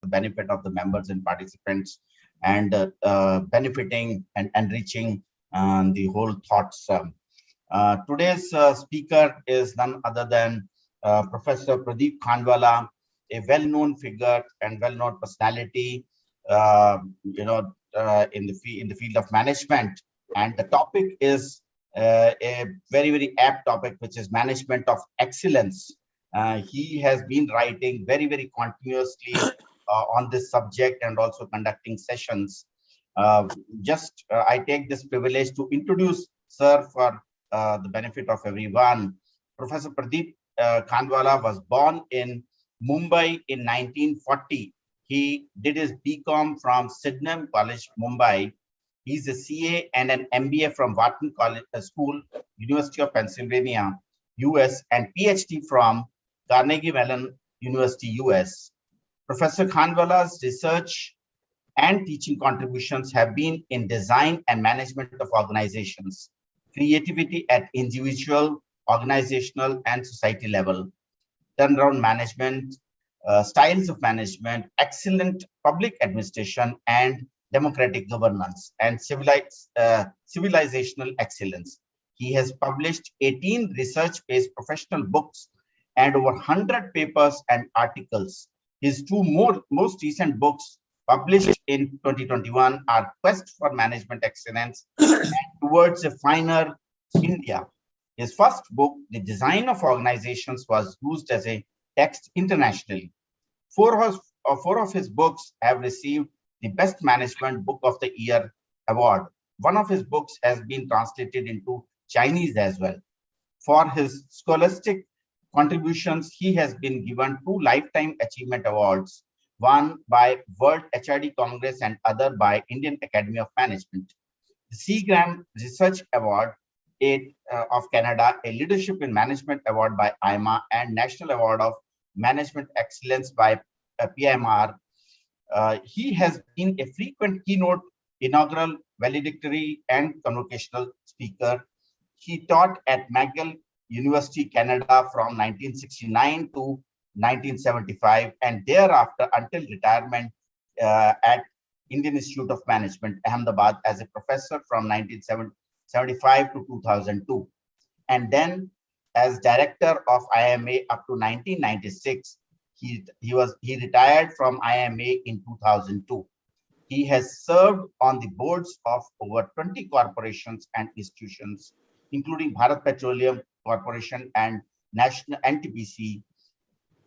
the benefit of the members and participants, and benefiting and enriching the whole thoughts. Today's speaker is none other than Professor Pradeep Khanwala, a well-known figure and well-known personality, in the field of management. And the topic is a very, very apt topic, which is management of excellence. He has been writing very, very continuously on this subject and also conducting sessions. I take this privilege to introduce Sir for the benefit of everyone. Professor Pradeep Khanwala was born in Mumbai in 1940. He did his BCom from Sydenham College, Mumbai. He's a CA and an MBA from Wharton College School, University of Pennsylvania, US, and PhD from Carnegie Mellon University, US. Professor Khanwala's research and teaching contributions have been in design and management of organizations, creativity at individual, organizational, and society level, turnaround management, styles of management, excellent public administration, and democratic governance, and civilizational excellence. He has published 18 research-based professional books and over 100 papers and articles. His two most recent books published in 2021 are Quest for Management Excellence and Towards a Finer India. His first book, The Design of Organizations, was used as a text internationally. Four of his books have received the Best Management Book of the Year award. One of his books has been translated into Chinese as well. For his scholastic contributions, he has been given 2 Lifetime Achievement Awards, one by World HRD Congress and other by Indian Academy of Management. The C. Graham Research Award of Canada, a Leadership in Management Award by IMA, and National Award of Management Excellence by PMR. He has been a frequent keynote, inaugural, valedictory, and convocational speaker. He taught at McGill University, Canada from 1969 to 1975, and thereafter until retirement at Indian Institute of Management, Ahmedabad, as a professor from 1975 to 2002. And then as director of IMA up to 1996, he retired from IMA in 2002. He has served on the boards of over 20 corporations and institutions, including Bharat Petroleum Corporation and National NTPC,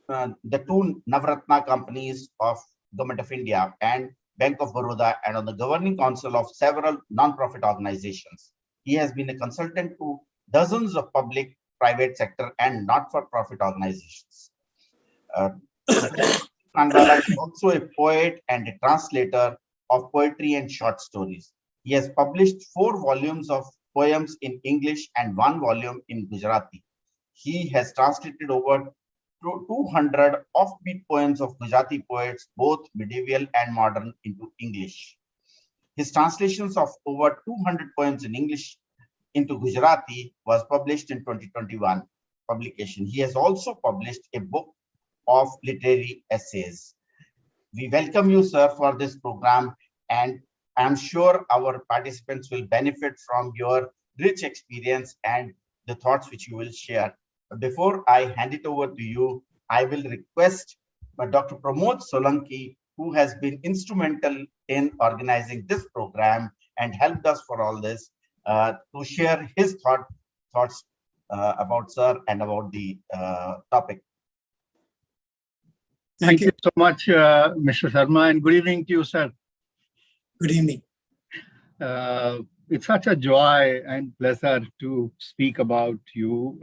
the 2 Navratna companies of Government of India and Bank of Baroda, and on the governing council of several non-profit organizations. He has been a consultant to dozens of public, private sector, and not-for-profit organizations. Khanwala is also a poet and a translator of poetry and short stories. He has published 4 volumes of poems in English and 1 volume in Gujarati. He has translated over 200 offbeat poems of Gujarati poets, both medieval and modern, into English. His translations of over 200 poems in English into Gujarati was published in 2021 publication. He has also published a book of literary essays. We welcome you, sir, for this program, and I'm sure our participants will benefit from your rich experience and the thoughts which you will share. But before I hand it over to you, I will request Dr. Pramod Solanki, who has been instrumental in organizing this program and helped us for all this, to share his thoughts about sir and about the topic. Thank you so much, Mr. Sharma, and good evening to you, sir. Good evening. It's such a joy and pleasure to speak about you,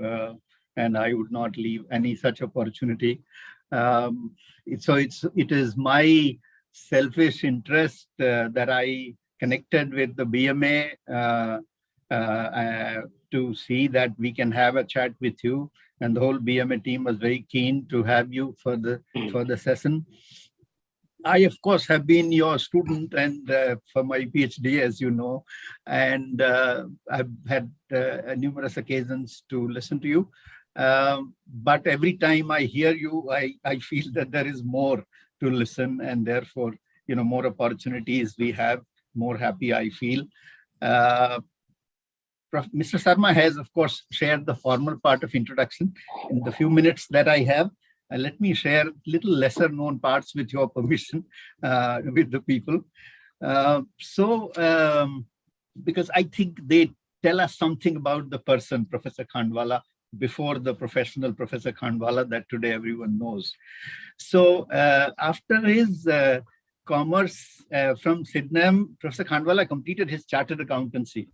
and I would not leave any such opportunity. It is my selfish interest that I connected with the BMA to see that we can have a chat with you, and the whole BMA team was very keen to have you for the session. I, of course, have been your student and for my PhD, as you know, and I've had numerous occasions to listen to you. But every time I hear you, I feel that there is more to listen, and therefore, more opportunities we have, more happy I feel. Mr. Sharma has, of course, shared the formal part of introduction. In the few minutes that I have, let me share little lesser known parts with your permission with the people. Because I think they tell us something about the person, Professor Khanvallah, before the professional Professor Khanvallah that today everyone knows. So after his commerce from Sydney, Professor Khanvallah completed his chartered accountancy.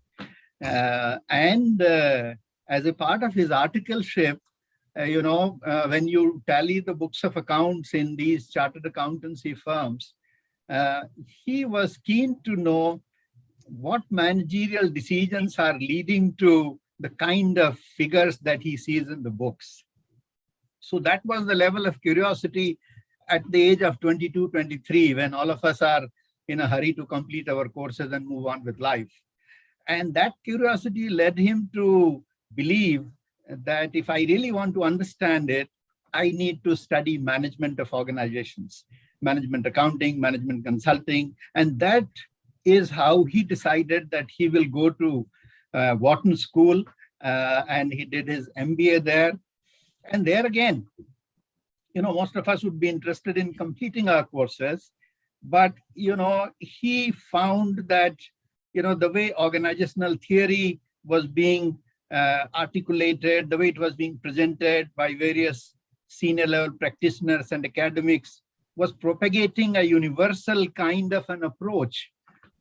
And as a part of his articleship, when you tally the books of accounts in these chartered accountancy firms, he was keen to know what managerial decisions are leading to the kind of figures that he sees in the books. So that was the level of curiosity at the age of 22, 23, when all of us are in a hurry to complete our courses and move on with life. And that curiosity led him to believe that if I really want to understand it, I need to study management of organizations, management accounting, management consulting. And that is how he decided that he will go to Wharton School, and he did his MBA there. And there again, most of us would be interested in completing our courses, but, he found that, the way organizational theory was being articulated, the way it was being presented by various senior level practitioners and academics was propagating a universal kind of an approach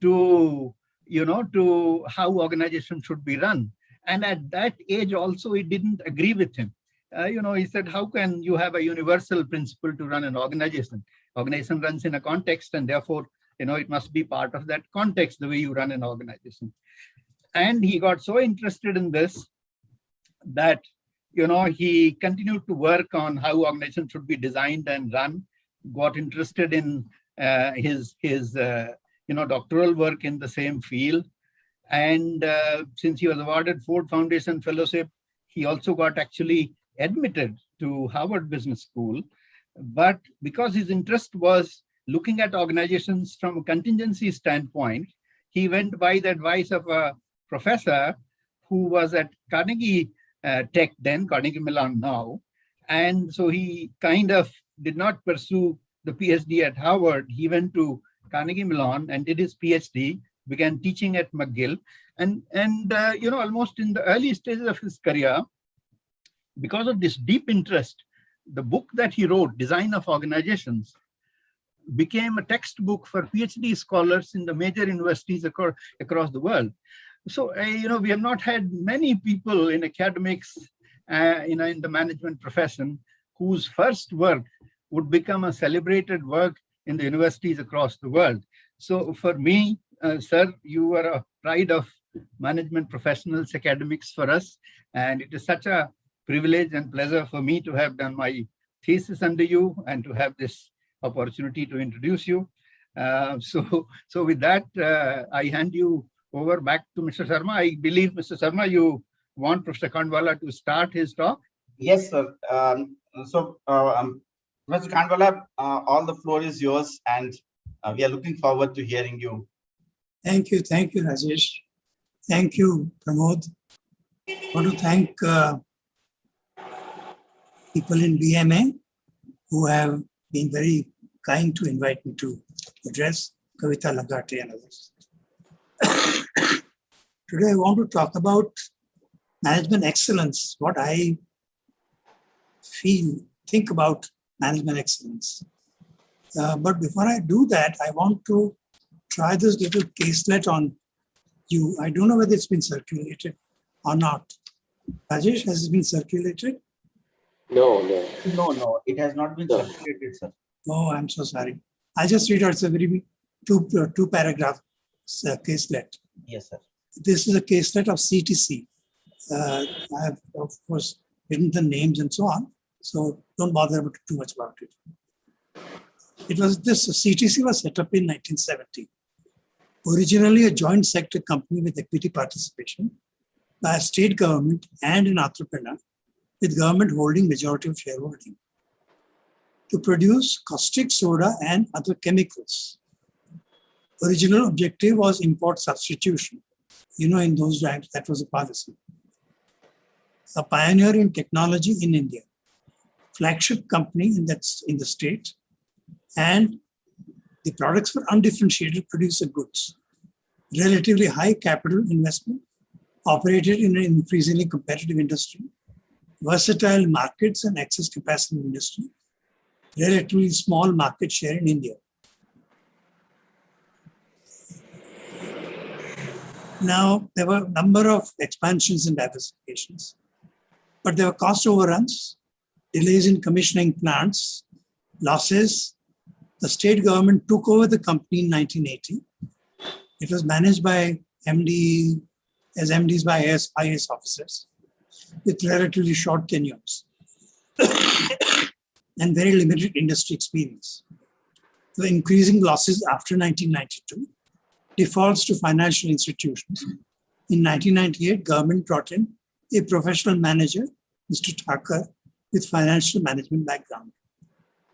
to, to how organizations should be run. And at that age also, it didn't agree with him. He said, how can you have a universal principle to run an organization? Organization runs in a context, and therefore, it must be part of that context, the way you run an organization. And he got so interested in this that, he continued to work on how organizations should be designed and run, got interested in his doctoral work in the same field. And since he was awarded Ford Foundation Fellowship, he also got actually admitted to Harvard Business School. But because his interest was looking at organizations from a contingency standpoint, he went by the advice of a professor who was at Carnegie Tech then, Carnegie Mellon now. And so he kind of did not pursue the PhD at Harvard. He went to Carnegie Mellon and did his PhD, began teaching at McGill. And almost in the early stages of his career, because of this deep interest, the book that he wrote, Design of Organizations, became a textbook for PhD scholars in the major universities across the world. So, we have not had many people in academics, in the management profession, whose first work would become a celebrated work in the universities across the world. So for me, sir, you are a pride of management professionals, academics for us. And it is such a privilege and pleasure for me to have done my thesis under you and to have this opportunity to introduce you. So with that, I hand you over back to Mr. Sharma. I believe, Mr. Sharma, you want Professor Kanwala to start his talk? Yes, sir. Mr. Kanwala, all the floor is yours, and we are looking forward to hearing you. Thank you, Rajesh. Thank you, Pramod. I want to thank people in BMA who have been very kind to invite me to address, Kavita Lagate and others. Today I want to talk about management excellence, what I think about management excellence. But before I do that, I want to try this little caselet on you. I don't know whether it's been circulated or not. Rajesh, has it been circulated? No, it has not been circulated, sir. Oh, I'm so sorry. I'll just read out. It's a very two paragraph caselet. Yes, sir. This is a caselet of CTC. I have, of course, written the names and so on. So don't bother too much about it. CTC was set up in 1970. Originally a joint sector company with equity participation by a state government and an entrepreneur, with government holding majority of shareholding. to produce caustic soda and other chemicals. Original objective was import substitution. In those times, that was a policy. A pioneer in technology in India, flagship company in the state, and the products were undifferentiated producer goods. Relatively high capital investment, operated in an increasingly competitive industry, versatile markets and excess capacity industry, relatively small market share in India. Now, there were a number of expansions and diversifications, but there were cost overruns, delays in commissioning plants, losses. The state government took over the company in 1980. It was managed by MDs by IAS officers with relatively short tenures and very limited industry experience. The increasing losses after 1992, defaults to financial institutions. In 1998, government brought in a professional manager, Mr. Thakur, with financial management background.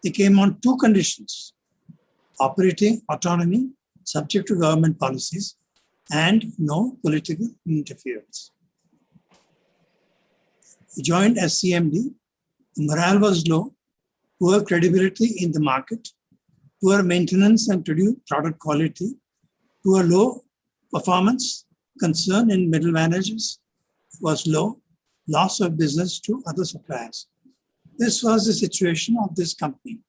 They came on two conditions: operating autonomy, subject to government policies, and no political interference. He joined as CMD. Morale was low, poor credibility in the market, poor maintenance and product quality, poor low performance, concern in middle managers was low, loss of business to other suppliers. This was the situation of this company.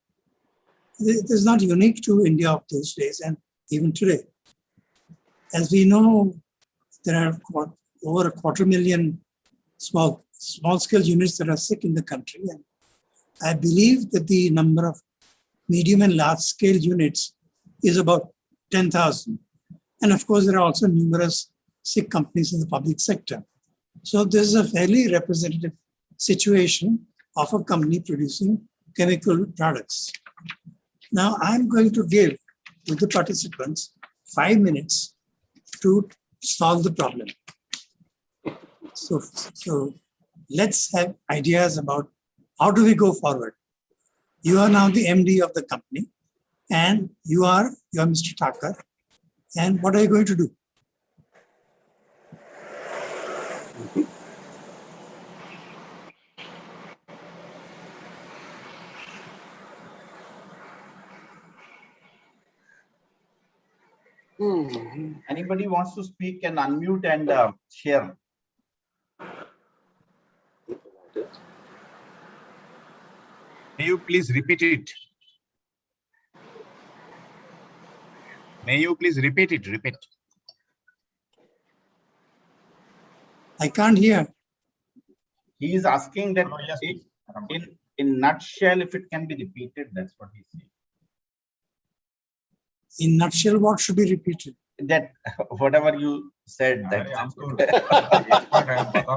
It is not unique to India of those days and even today. As we know, there are over 250,000 small-scale units that are sick in the country. And I believe that the number of medium and large-scale units is about 10,000. And of course, there are also numerous sick companies in the public sector. So this is a fairly representative situation of a company producing chemical products. Now, I'm going to give to the participants 5 minutes to solve the problem. So let's have ideas about how do we go forward. You are now the MD of the company, and you are Mr. Thakur. And what are you going to do? Anybody wants to speak can unmute and share. May you please repeat it? May you please repeat it? Repeat. I can't hear. He is asking that in nutshell, if it can be repeated, that's what he's saying. In nutshell, what should be repeated? That whatever you said, that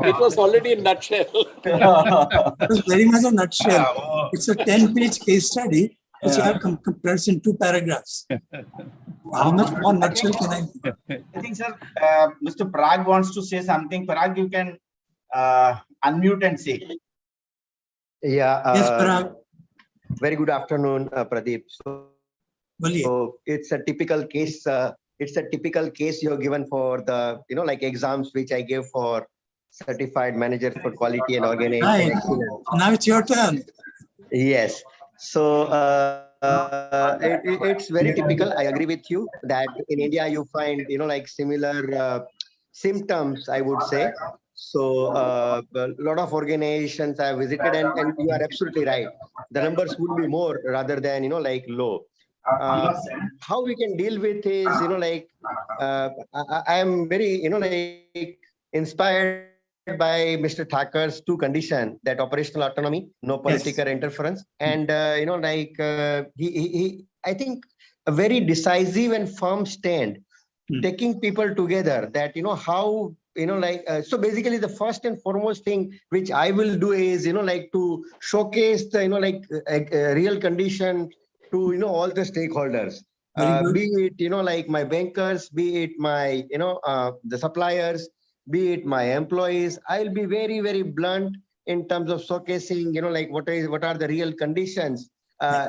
it was already in nutshell. It was very much a nutshell. It's a 10-page case study which I have compressed in 2 paragraphs. How much more nutshell can I do? I think, sir, Mr. Parag wants to say something. Parag, you can unmute and say. Yeah. Yes, Parag. Very good afternoon, Pradeep. So it's a typical case. It's a typical case you have given for the like exams which I gave for certified manager for quality and organization. Right. Now it's your turn. Yes. So it's very typical. I agree with you that in India you find like similar symptoms, I would say. So a lot of organizations I visited, and you are absolutely right. The numbers would be more rather than like low. How we can deal with is I am very like inspired by Mr. Thakur's 2 conditions, that operational autonomy, no political interference, and he I think a very decisive and firm stand, taking people together. That how so basically the first and foremost thing which I will do is to showcase the real condition to all the stakeholders, be it like my bankers, be it my the suppliers, be it my employees. I'll be very, very blunt in terms of showcasing what are the real conditions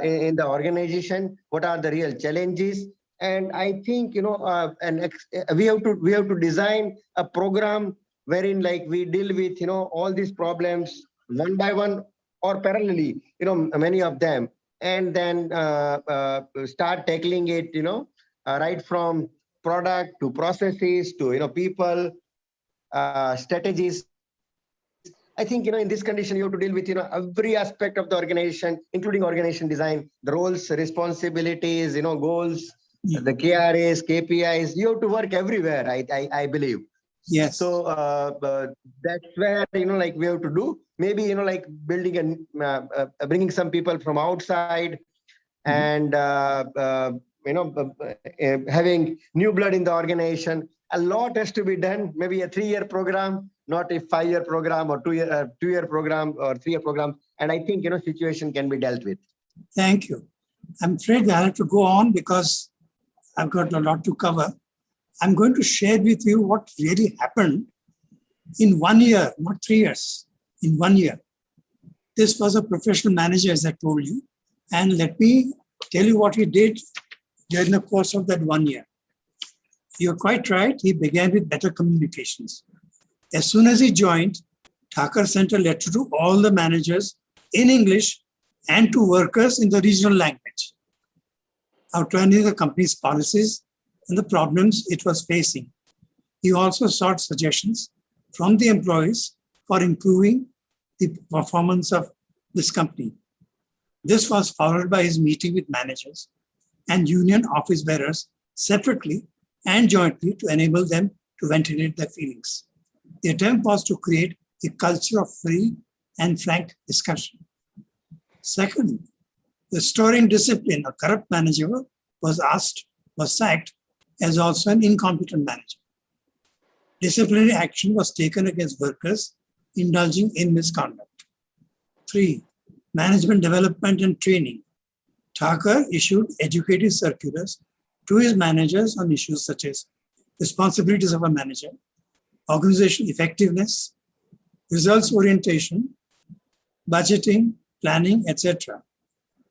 in the organization, what are the real challenges. And I think, we have to design a program wherein like we deal with, all these problems one by one or parallelly, many of them, and then start tackling it, right from product to processes to, people, strategies. I think, in this condition, you have to deal with, every aspect of the organization, including organization design, the roles, responsibilities, goals, the KRAs, KPIs. You have to work everywhere, I believe. Yes. So that's where, like we have to do, maybe, like building bringing some people from outside and, having new blood in the organization. A lot has to be done, maybe a 3-year program, not a 5-year program or 2-year program or 3-year program. And I think, situation can be dealt with. Thank you. I'm afraid I have to go on because I've got a lot to cover. I'm going to share with you what really happened in 1 year, not 3 years, in 1 year. This was a professional manager, as I told you. And let me tell you what he did during the course of that 1 year. You're quite right. He began with better communications. As soon as he joined, Thakur sent a letter to all the managers in English and to workers in the regional language, outlining the company's policies and the problems it was facing. He also sought suggestions from the employees for improving the performance of this company. This was followed by his meeting with managers and union office bearers separately and jointly to enable them to ventilate their feelings. The attempt was to create a culture of free and frank discussion. Second, restoring discipline. A corrupt manager was sacked as also an incompetent manager. Disciplinary action was taken against workers indulging in misconduct. 3. Management development and training. Thakur issued educative circulars to his managers on issues such as responsibilities of a manager, organization effectiveness, results orientation, budgeting, planning, etc.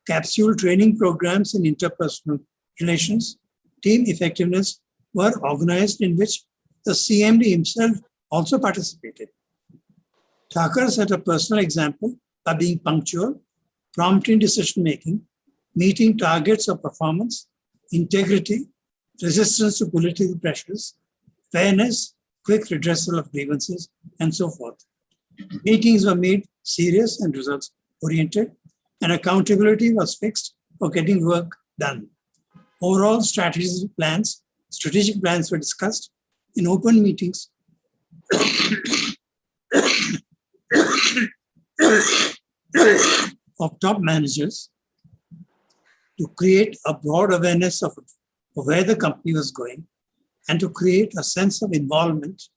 Capsule training programs in interpersonal relations, team effectiveness were organized in which the CMD himself also participated. Thakur set a personal example by being punctual, prompt in decision-making, meeting targets of performance, integrity, resistance to political pressures, fairness, quick redressal of grievances, and so forth. Meetings were made serious and results-oriented, and accountability was fixed for getting work done. Overall strategic plans were discussed in open meetings of top managers to create a broad awareness of where the company was going and to create a sense of involvement.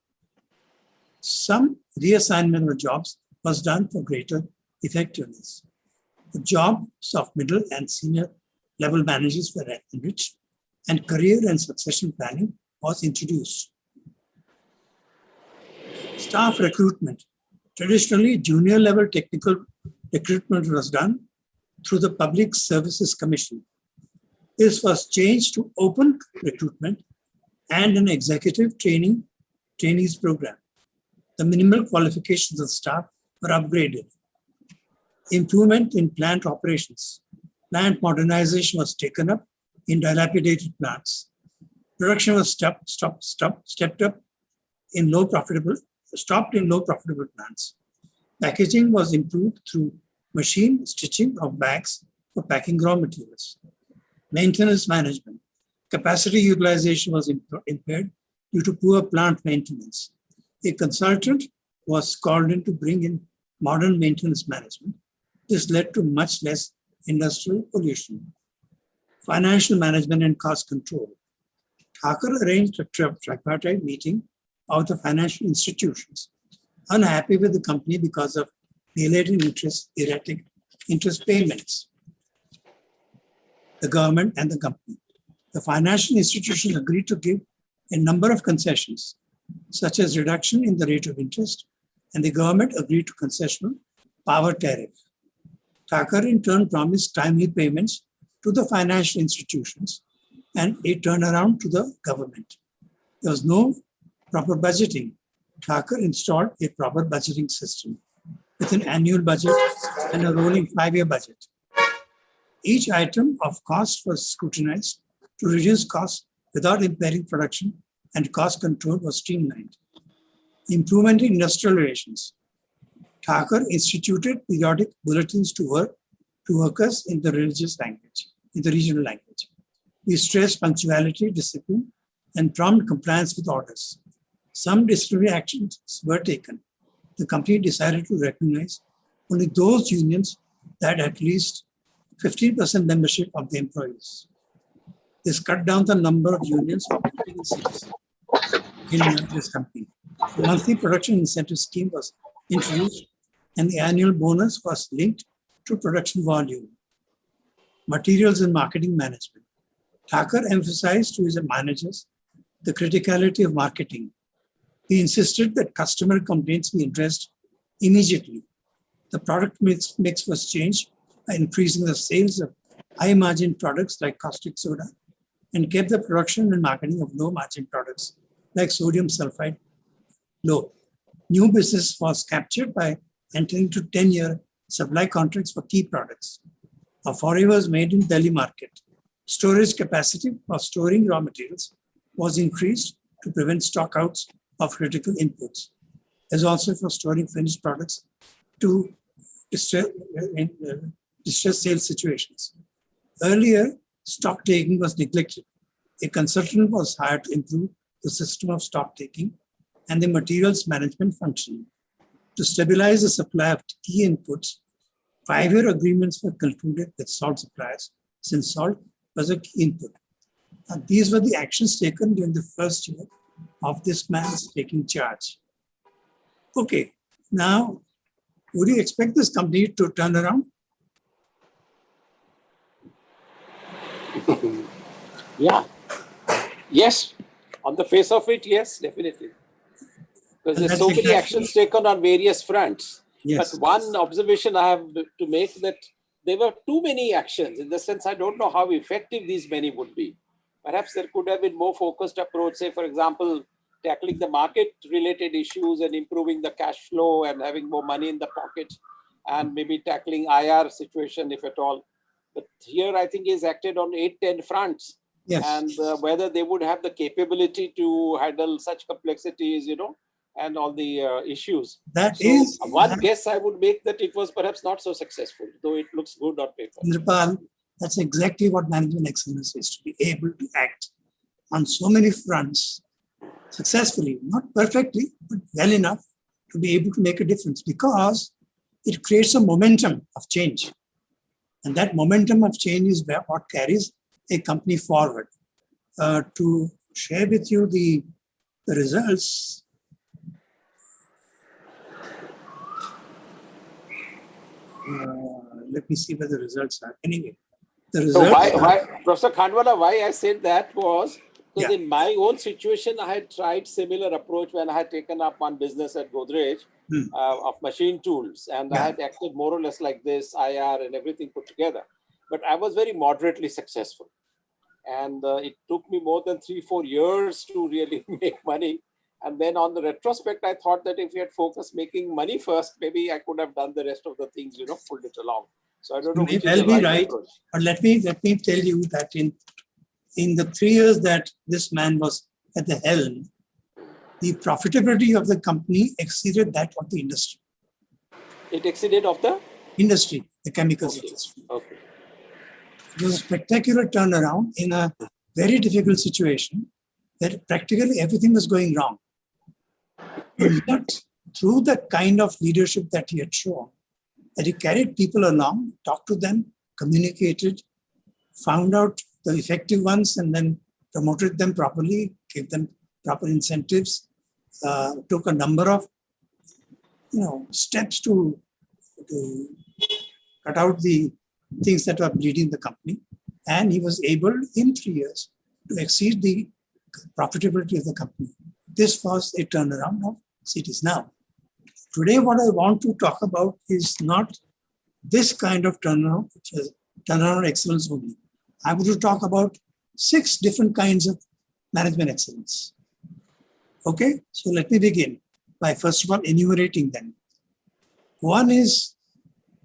Some reassignment of jobs was done for greater effectiveness. The jobs of middle and senior level managers were enriched and career and succession planning was introduced. Staff recruitment. Traditionally, junior level technical recruitment was done through the Public Services Commission. This was changed to open recruitment and an executive trainees program. The minimal qualifications of staff were upgraded. Improvement in plant operations. Plant modernization was taken up in dilapidated plants. Production was stepped up in low profitable plants. Packaging was improved through machine stitching of bags for packing raw materials. Maintenance management. Capacity utilization was impaired due to poor plant maintenance. A consultant was called in to bring in modern maintenance management. This led to much less industrial pollution. Financial management and cost control. Thakur arranged a tripartite meeting of the financial institutions, unhappy with the company because of delayed erratic interest payments. The government and the company. The financial institutions agreed to give a number of concessions, such as reduction in the rate of interest, and the government agreed to concessional power tariff. Thakur in turn promised timely payments to the financial institutions and a turnaround to the government. There was no proper budgeting. Thakur installed a proper budgeting system with an annual budget and a rolling 5-year budget. Each item of cost was scrutinized to reduce costs without impairing production, and cost control was streamlined. Improvement in industrial relations. Thakur instituted periodic bulletins to workers in the religious language, in the regional language. We stressed punctuality, discipline, and prompt compliance with orders. Some disciplinary actions were taken. The company decided to recognize only those unions that had at least 15% membership of the employees. This cut down the number of unions operating in cities in this company. The monthly production incentive scheme was introduced, and the annual bonus was linked to production volume. Materials and marketing management. Thakur emphasized to his managers the criticality of marketing. He insisted that customer complaints be addressed immediately. The product mix was changed by increasing the sales of high-margin products like caustic soda and kept the production and marketing of low-margin products like sodium sulfide low. New business was captured by entering into 10-year supply contracts for key products. A foray was made in Delhi market. Storage capacity for storing raw materials was increased to prevent stockouts of critical inputs, as also for storing finished products to distress sales situations. Earlier, stock taking was neglected. A consultant was hired to improve the system of stock taking and the materials management function. To stabilize the supply of key inputs, 5-year agreements were concluded with salt suppliers, since salt was a key input. And these were the actions taken during the first year of this man's taking charge. Okay, now, would you expect this company to turn around? Yeah. Yes. On the face of it, yes, definitely. Because there's so many actions taken on various fronts. Yes. But one observation I have to make that there were too many actions. In the sense, I don't know how effective these many would be. Perhaps there could have been more focused approach, say, for example, tackling the market-related issues and improving the cash flow and having more money in the pocket, and maybe tackling IR situation, if at all. But here, I think is acted on 8-10 fronts. Yes. And whether they would have the capability to handle such complexities, and all the issues. That is one guess I would make that it was perhaps not so successful, though it looks good on paper. Nirpal, that's exactly what management excellence is, to be able to act on so many fronts successfully, not perfectly, but well enough to be able to make a difference, because it creates a momentum of change. And that momentum of change is what carries a company forward. To share with you the results, let me see where the results are. Anyway, the results. So why, Professor Khanvallah, why I said that was because in my own situation, I had tried similar approach when I had taken up one business at Godrej of machine tools, and I had acted more or less like this, IR and everything put together. But I was very moderately successful, and it took me more than 3-4 years to really make money. And then on the retrospect, I thought that if we had focused making money first, maybe I could have done the rest of the things, pulled it along. So I don't know. Well, be right. But let me tell you that in the 3 years that this man was at the helm, the profitability of the company exceeded that of the industry. It exceeded of the industry, the chemicals industry. Okay. It was a spectacular turnaround in a very difficult situation that practically everything was going wrong. And yet, through the kind of leadership that he had shown, that he carried people along, talked to them, communicated, found out the effective ones, and then promoted them properly, gave them proper incentives, took a number of steps to cut out the things that were bleeding the company. And he was able, in 3 years, to exceed the profitability of the company. This was a turnaround of cities. Now, today what I want to talk about is not this kind of turnaround, which is turnaround excellence only. I want to talk about 6 different kinds of management excellence. Okay, so let me begin by first of all enumerating them. One is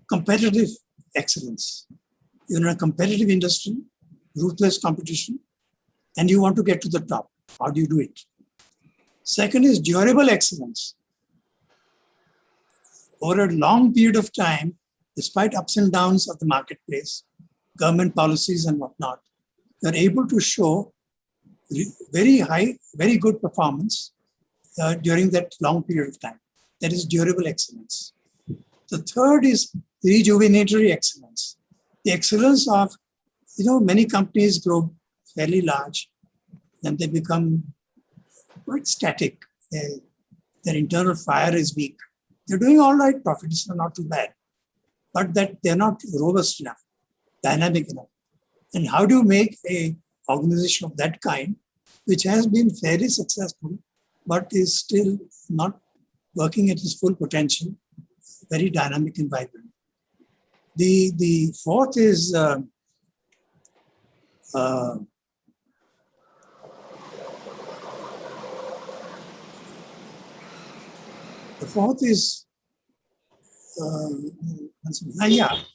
competitive excellence. You're in a competitive industry, ruthless competition, and you want to get to the top. How do you do it? Second is durable excellence. Over a long period of time, despite ups and downs of the marketplace, government policies and whatnot, you're able to show very high, very good performance during that long period of time. That is durable excellence. The third is rejuvenatory excellence. The excellence of, many companies grow fairly large, and they become quite static. Their internal fire is weak. They're doing all right, profits are not too bad, but that they're not robust enough, dynamic enough. And how do you make an organization of that kind, which has been fairly successful, but is still not working at its full potential, very dynamic and vibrant? The fourth is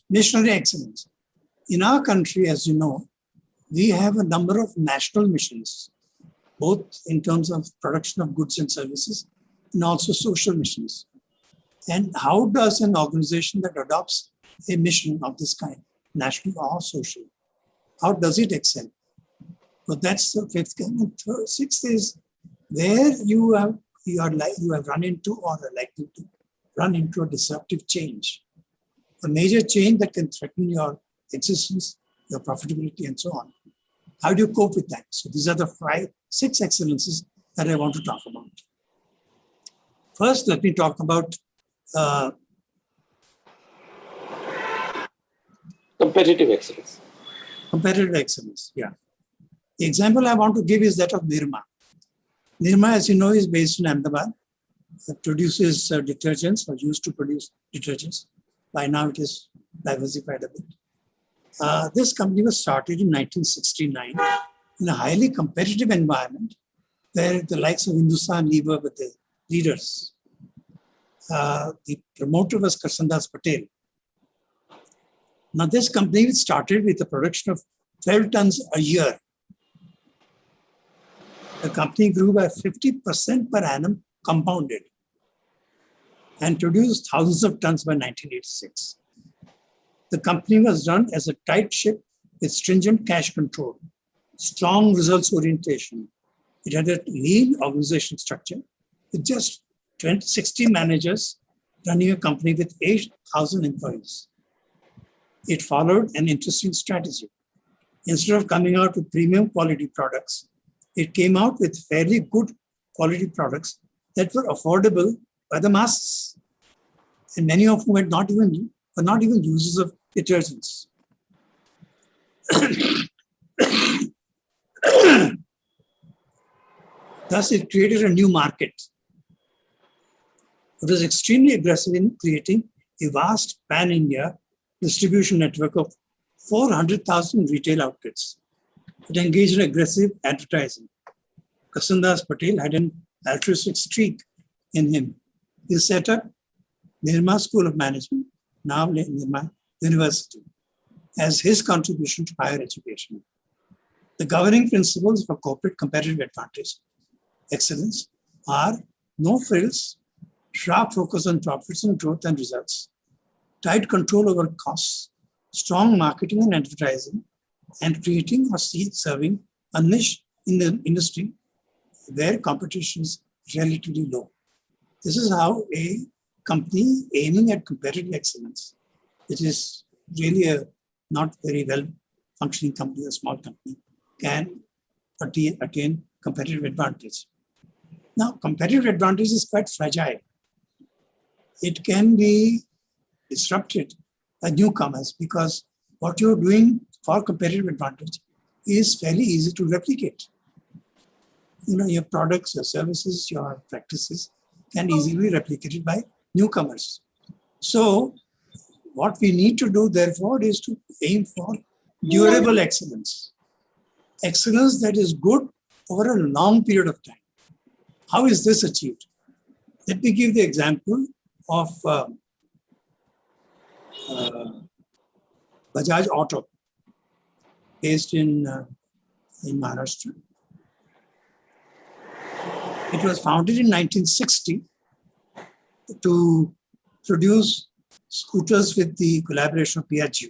missionary excellence. In our country, as you know, we have a number of national missions, both in terms of production of goods and services, and also social missions. And how does an organization that adopts a mission of this kind, national or social, how does it excel? So that's the fifth kind. And sixth is where you have run into or are likely to run into a disruptive change, a major change that can threaten your existence, your profitability, and so on. How do you cope with that? So these are the 6 excellences that I want to talk about. First, let me talk about competitive excellence. Competitive excellence, yeah. The example I want to give is that of Nirma. Nirma, as you know, is based in Ahmedabad. It produces detergents, or used to produce detergents. By now, it is diversified a bit. This company was started in 1969 in a highly competitive environment where the likes of Hindustan Lever were the leaders. The promoter was Karsandas Patel. Now, this company started with a production of 12 tons a year. The company grew by 50% per annum compounded and produced thousands of tons by 1986. The company was run as a tight ship with stringent cash control, strong results orientation. It had a lean organization structure with just 60 managers running a company with 8,000 employees. It followed an interesting strategy. Instead of coming out with premium quality products, it came out with fairly good quality products that were affordable by the masses, and many of whom were not even users of detergents. Thus, it created a new market. It was extremely aggressive in creating a vast pan-India distribution network of 400,000 retail outlets. It engaged in aggressive advertising. Karsandas Patel had an altruistic streak in him. He set up Nirma School of Management, now Nirma University, as his contribution to higher education. The governing principles for corporate competitive advantage excellence are no frills, sharp focus on profits and growth and results, tight control over costs, strong marketing and advertising, and creating or serving a niche in the industry where competition is relatively low. This is how a company aiming at competitive excellence, which is really a not very well functioning company, a small company, can attain competitive advantage. Now, competitive advantage is quite fragile. It can be disrupted by newcomers because what you're doing for competitive advantage is fairly easy to replicate. Your products, your services, your practices can easily be replicated by newcomers. So What we need to do, therefore, is to aim for durable excellence. Excellence that is good over a long period of time. How is this achieved? Let me give the example of Bajaj Auto, based in Maharashtra. It was founded in 1960 to produce scooters with the collaboration of Piaggio.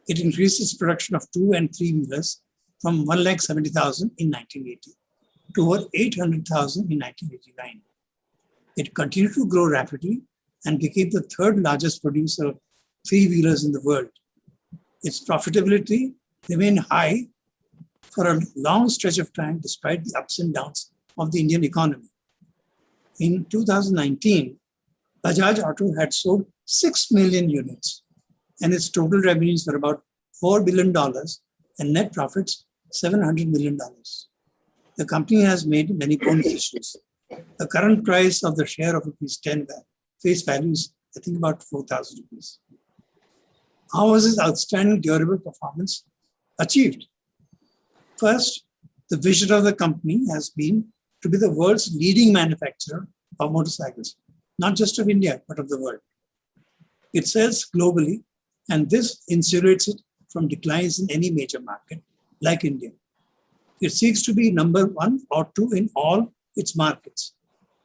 It increased its production of 2 and 3 wheelers from 170,000 in 1980 to over 800,000 in 1989. It continued to grow rapidly and became the third largest producer of 3-wheelers in the world. Its profitability remained high for a long stretch of time despite the ups and downs of the Indian economy. In 2019, Bajaj Auto had sold 6 million units and its total revenues were about $4 billion and net profits $700 million. The company has made many bond issues. The current price of the share of ₹10 face value is, I think, about 4,000 rupees. How was this outstanding durable performance achieved? First, the vision of the company has been to be the world's leading manufacturer of motorcycles, not just of India, but of the world. It sells globally, and this insulates it from declines in any major market, like India. It seeks to be number 1 or 2 in all its markets.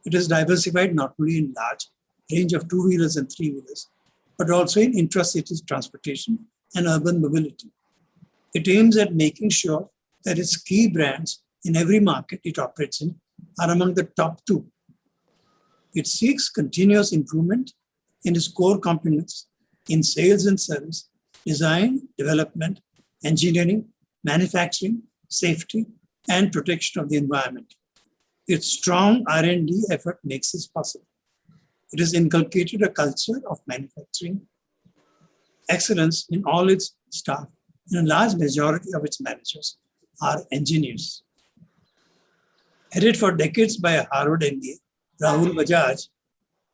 It is diversified not only in large range of 2-wheelers and 3-wheelers, but also in intra-city transportation and urban mobility. It aims at making sure that its key brands in every market it operates in are among the top 2. It seeks continuous improvement in its core components in sales and service, design, development, engineering, manufacturing, safety, and protection of the environment. Its strong R&D effort makes this possible. It has inculcated a culture of manufacturing excellence in all its staff, and a large majority of its managers are engineers. Headed for decades by a Harvard MBA, Rahul Bajaj,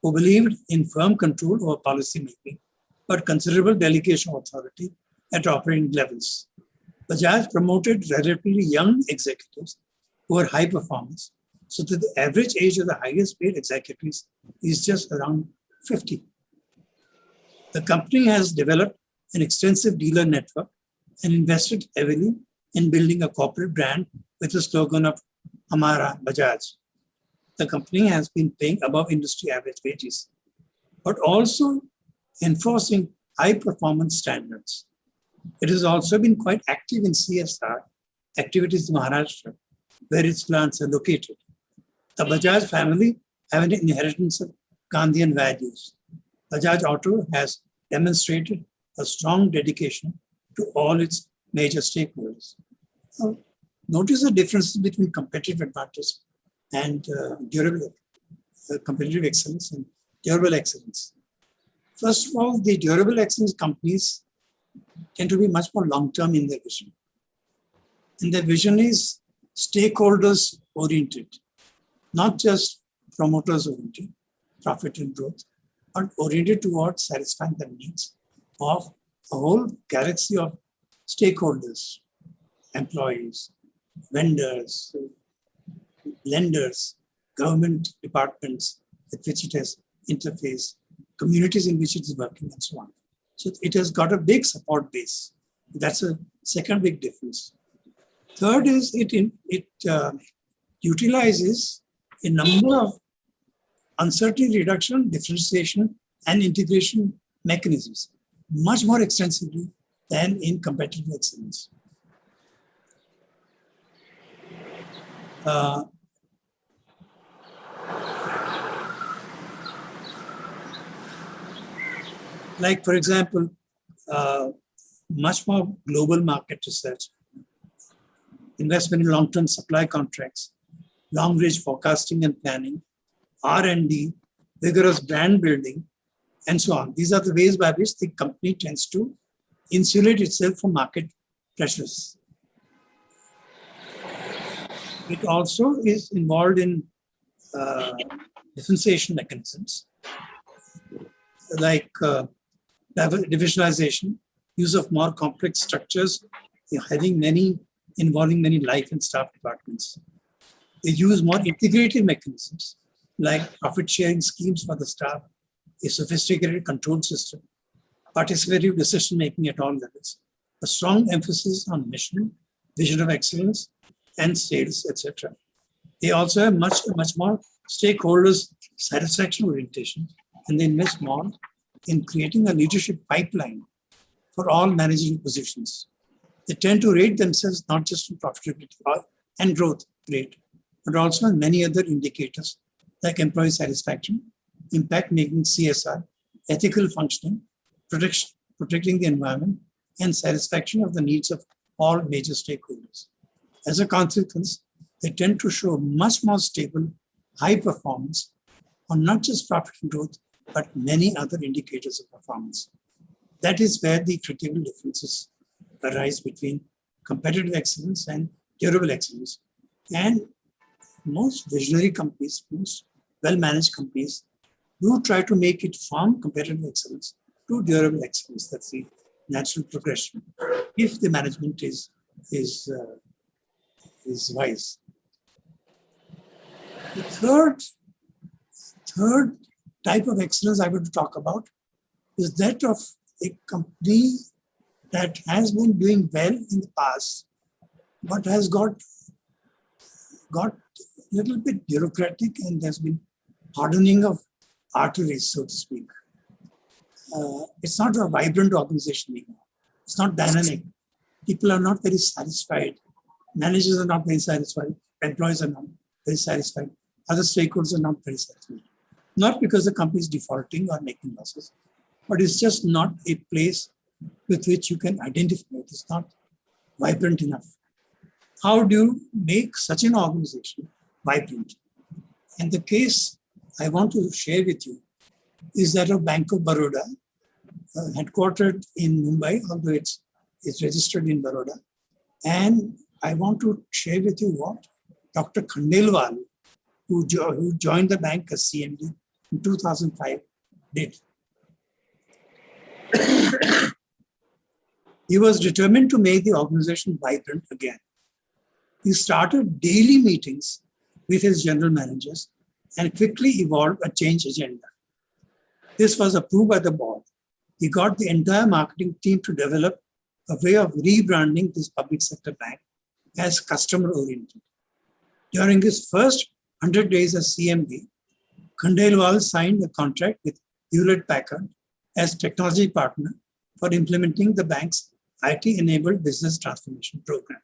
who believed in firm control over policy making, but considerable delegation of authority at operating levels. Bajaj promoted relatively young executives who were high performers, so that the average age of the highest paid executives is just around 50. The company has developed an extensive dealer network and invested heavily in building a corporate brand with the slogan of Hamara Bajaj. The company has been paying above industry average wages, but also enforcing high performance standards. It has also been quite active in CSR activities in Maharashtra, where its plants are located. The Bajaj family have an inheritance of Gandhian values. Bajaj Auto has demonstrated a strong dedication to all its major stakeholders. Now, notice the differences between competitive advantage and competitive excellence and durable excellence. First of all, the durable excellence companies tend to be much more long-term in their vision. And their vision is stakeholders oriented, not just promoters oriented, profit and growth, but oriented towards satisfying the needs of a whole galaxy of stakeholders, employees, vendors, lenders, government departments with which it has interface, communities in which it is working, and so on. So it has got a big support base. That's a second big difference. Third is it utilizes a number of uncertainty reduction, differentiation, and integration mechanisms much more extensively than in competitive excellence. Like, for example, much more global market research, investment in long-term supply contracts, long-range forecasting and planning, R&D, vigorous brand building, and so on. These are the ways by which the company tends to insulate itself from market pressures. It also is involved in differentiation mechanisms, like divisionalization, use of more complex structures, involving many life and staff departments. They use more integrated mechanisms like profit sharing schemes for the staff, a sophisticated control system, participatory decision making at all levels, a strong emphasis on mission, vision of excellence, and sales, etc. They also have much more stakeholders satisfaction orientation, and they invest more in creating a leadership pipeline for all managing positions. They tend to rate themselves not just on profitability and growth rate, but also on many other indicators like employee satisfaction, impact making CSR, ethical functioning, protecting the environment, and satisfaction of the needs of all major stakeholders. As a consequence, they tend to show much more stable, high performance on not just profit and growth, but many other indicators of performance. That is where the critical differences arise between competitive excellence and durable excellence. And most visionary companies, most well-managed companies, do try to make it from competitive excellence to durable excellence. That's the natural progression, if the management is wise. The third type of excellence I want to talk about is that of a company that has been doing well in the past, but has got a little bit bureaucratic, and there's been hardening of arteries, so to speak. It's not a vibrant organization anymore. It's not dynamic. People are not very satisfied. Managers are not very satisfied. Employees are not very satisfied. Other stakeholders are not very satisfied. Not because the company is defaulting or making losses, but it's just not a place with which you can identify it. It's not vibrant enough. How do you make such an organization vibrant? And the case I want to share with you is that of Bank of Baroda, headquartered in Mumbai, although it's registered in Baroda. And I want to share with you what Dr. Khanvallah, who joined the bank as CMD in 2005, did. He was determined to make the organization vibrant again. He started daily meetings with his general managers and quickly evolved a change agenda. This was approved by the board. He got the entire marketing team to develop a way of rebranding this public sector bank as customer-oriented. During his first 100 days as CMD, Khanvallah signed a contract with Hewlett-Packard as technology partner for implementing the bank's IT-enabled business transformation program.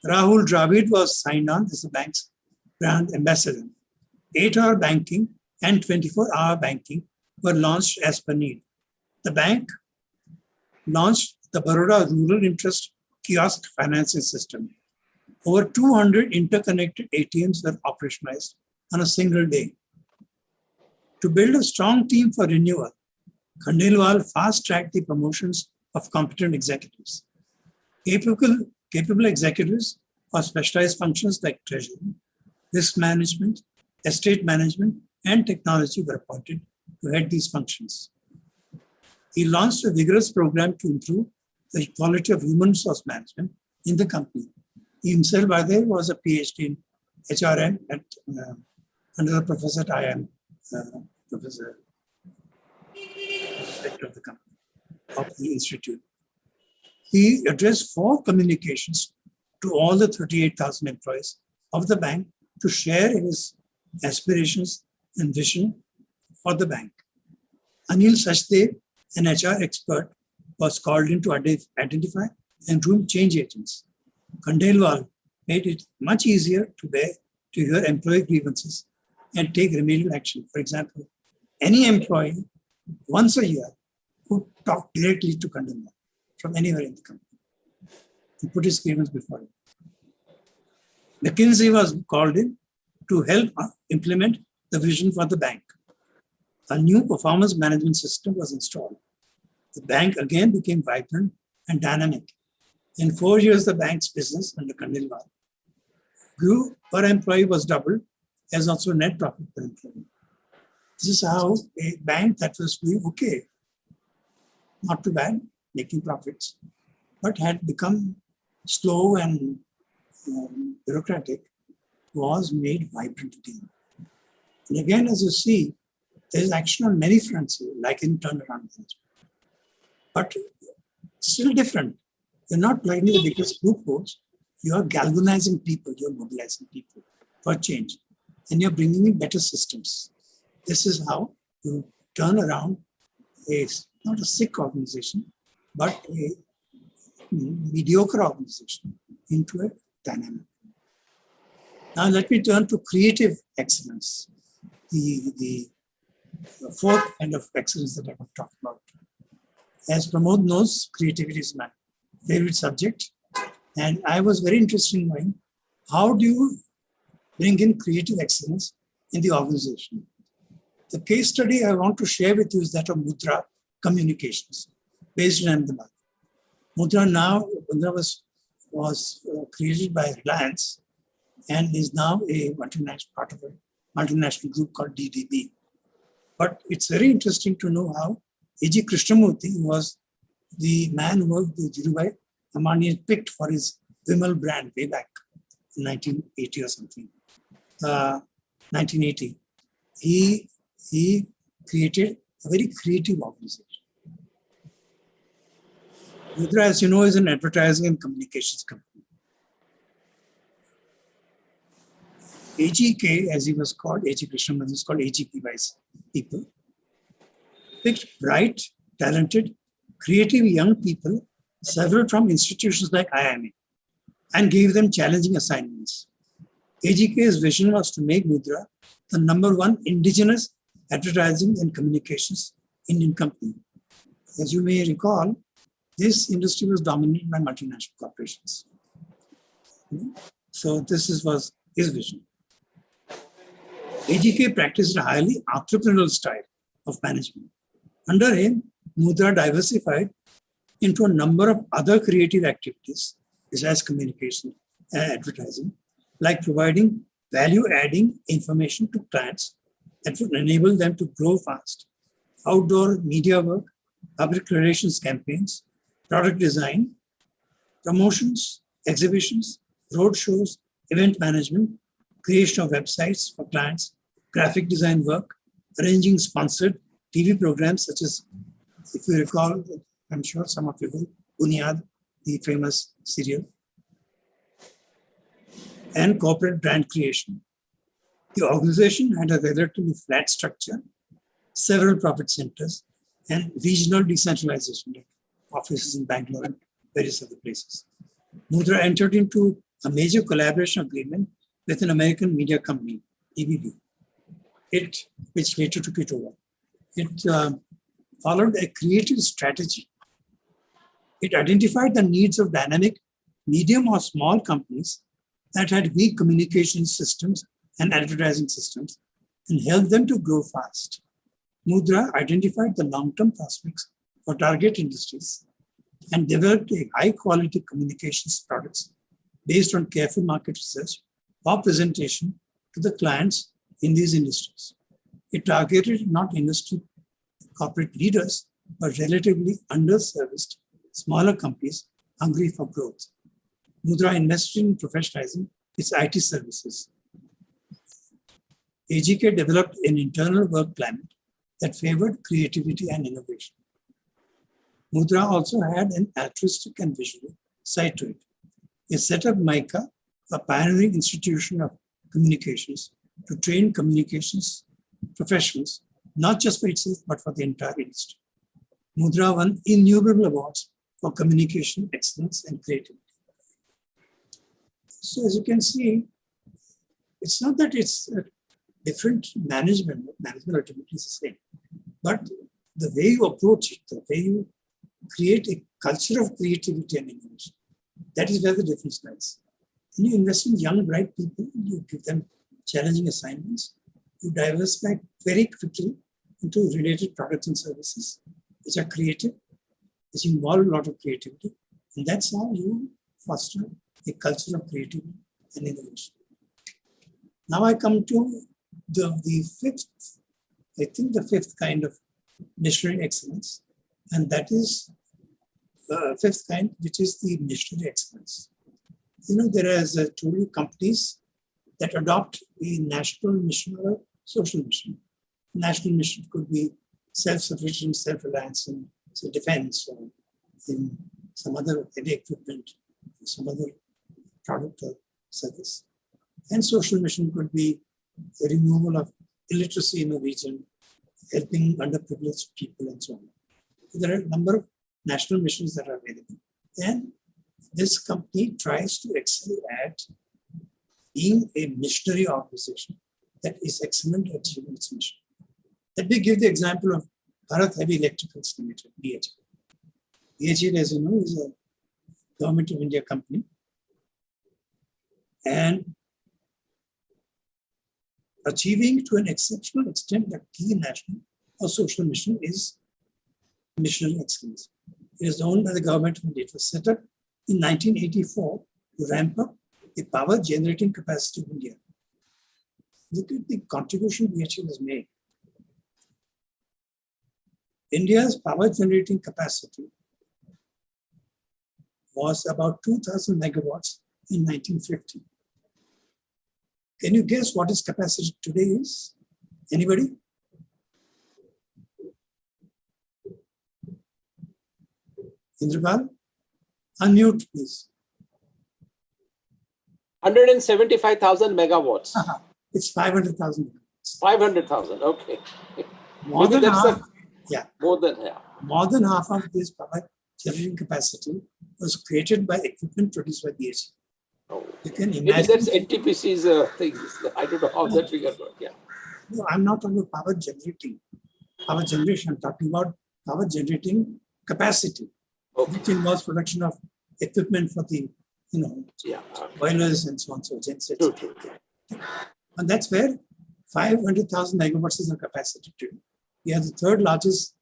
Rahul Dravid was signed on as the bank's brand ambassador. 8-hour banking and 24-hour banking were launched as per need. The bank launched the Baroda Rural Interest Kiosk Financing System. Over 200 interconnected ATMs were operationalized on a single day. To build a strong team for renewal, Khanvallah fast-tracked the promotions of competent executives. Capable executives for specialized functions like treasury, risk management, estate management, and technology were appointed to head these functions. He launched a vigorous program to improve the quality of human resource management in the company. He himself, by the way, was a PhD in HRM under a professor at IIM, professor of the company, of the institute. He addressed 4 communications to all the 38,000 employees of the bank to share his aspirations and vision for the bank. Anil Sachdev, an HR expert, was called in to identify and groom change agents. Khanvallah made it much easier to hear employee grievances and take remedial action. For example, any employee once a year could talk directly to Khanvallah from anywhere in the company and put his grievance before him. McKinsey was called in to help implement the vision for the bank. A new performance management system was installed. The bank again became vibrant and dynamic. In 4 years, the bank's business under Khanvallah grew per employee was doubled, as also net profit per employee. This is how a bank that was doing okay not too bad, making profits, but had become slow and bureaucratic, was made vibrant again. And again, as you see, there is action on many fronts, like in turnaround management. But still different. You're not plugging the biggest loopholes. You are galvanizing people, you're mobilizing people for change, and you're bringing in better systems. This is how you turn around not a sick organization, but a mediocre organization into a dynamic. Now let me turn to creative excellence, the fourth kind of excellence that I want to talk about. As Pramod knows, creativity is my favorite subject. And I was very interested in knowing, how do you bring in creative excellence in the organization? The case study I want to share with you is that of Mudra Communications, based in Ahmedabad. Mudra was created by Reliance and is now a multinational part of a multinational group called DDB. But it's very interesting to know how A.G. Krishnamurthy, who was the man who worked with Dhirubhai Ambani, picked for his Vimal brand way back in 1980 or something. 1980. He created a very creative organization. Mudra, as you know, is an advertising and communications company. AGK, as he was called, A.G. Krishnamurthy was called AGP by people, picked bright, talented, creative young people, several from institutions like IIM, and gave them challenging assignments. AGK's vision was to make Mudra the #1 indigenous advertising and communications Indian company. As you may recall, this industry was dominated by multinational corporations. So this was his vision. AGK practiced a highly entrepreneurial style of management. Under him, Mudra diversified into a number of other creative activities, besides communication and advertising, like providing value-adding information to clients that would enable them to grow fast, outdoor media work, public relations campaigns, product design, promotions, exhibitions, road shows, event management, creation of websites for clients, graphic design work, arranging sponsored TV programs such as, if you recall, I'm sure some of you will, Bunyad, the famous serial, and corporate brand creation. The organization had a relatively flat structure, several profit centers, and regional decentralization, like offices in Bangalore and various other places. Mudra entered into a major collaboration agreement with an American media company, ABB, which later took it over. It followed a creative strategy. It identified the needs of dynamic, medium or small companies that had weak communication systems and advertising systems and helped them to grow fast. Mudra identified the long-term prospects for target industries and developed a high-quality communications products based on careful market research or presentation to the clients in these industries. It targeted not industry corporate leaders, but relatively underserviced smaller companies hungry for growth. Mudra invested in professionalizing its IT services. AGK developed an internal work climate that favored creativity and innovation. Mudra also had an altruistic and visual side to it. It set up MICA, a pioneering institution of communications, to train communications professionals, not just for itself, but for the entire industry. Mudra won innumerable awards for communication excellence and creativity. So as you can see, it's not that it's a different management ultimately is the same, but the way you approach it, the way you create a culture of creativity and innovation, that is where the difference lies. When you invest in young, bright people, you give them challenging assignments, you diversify very quickly into related products and services which are creative, which involve a lot of creativity, and that's how you foster a culture of creativity and innovation. Now I come to the fifth kind of missionary excellence, And that is the fifth kind, which is the missionary excellence. There is truly companies that adopt the national mission or social mission. National mission could be self-sufficient, self-reliance in defense or in some other heavy equipment, some other product or service. And social mission could be the removal of illiteracy in a region, helping underprivileged people and so on. So there are a number of national missions that are available. And this company tries to excel at being a missionary organization that is excellent at achieving its mission. Let me give the example of Bharat Heavy Electricals Limited, BHEL. BHEL, as you know, is a Government of India company. And achieving to an exceptional extent the key national or social mission is missionary excellence. It is owned by the Government of India. It was set up in 1984 to ramp up the power generating capacity of India. Look at the contribution BHEL has made. India's power generating capacity was about 2,000 megawatts in 1950. Can you guess what its capacity today is? Anybody? Indrapal? Unmute, please. 175,000 megawatts. It's 500,000 megawatts. 500,000, okay. More than half, More than half of this power generating capacity was created by equipment produced by BHEL. Oh. You can Maybe imagine. that's NTPC's thing. I don't know how that figure works. Yeah. No, I'm not talking about power generating. Power generation, I'm talking about power generating capacity, which involves production of equipment for the, boilers and so on, so gensets. True. And that's where 500,000 megawatts is the capacity today. We are the third largest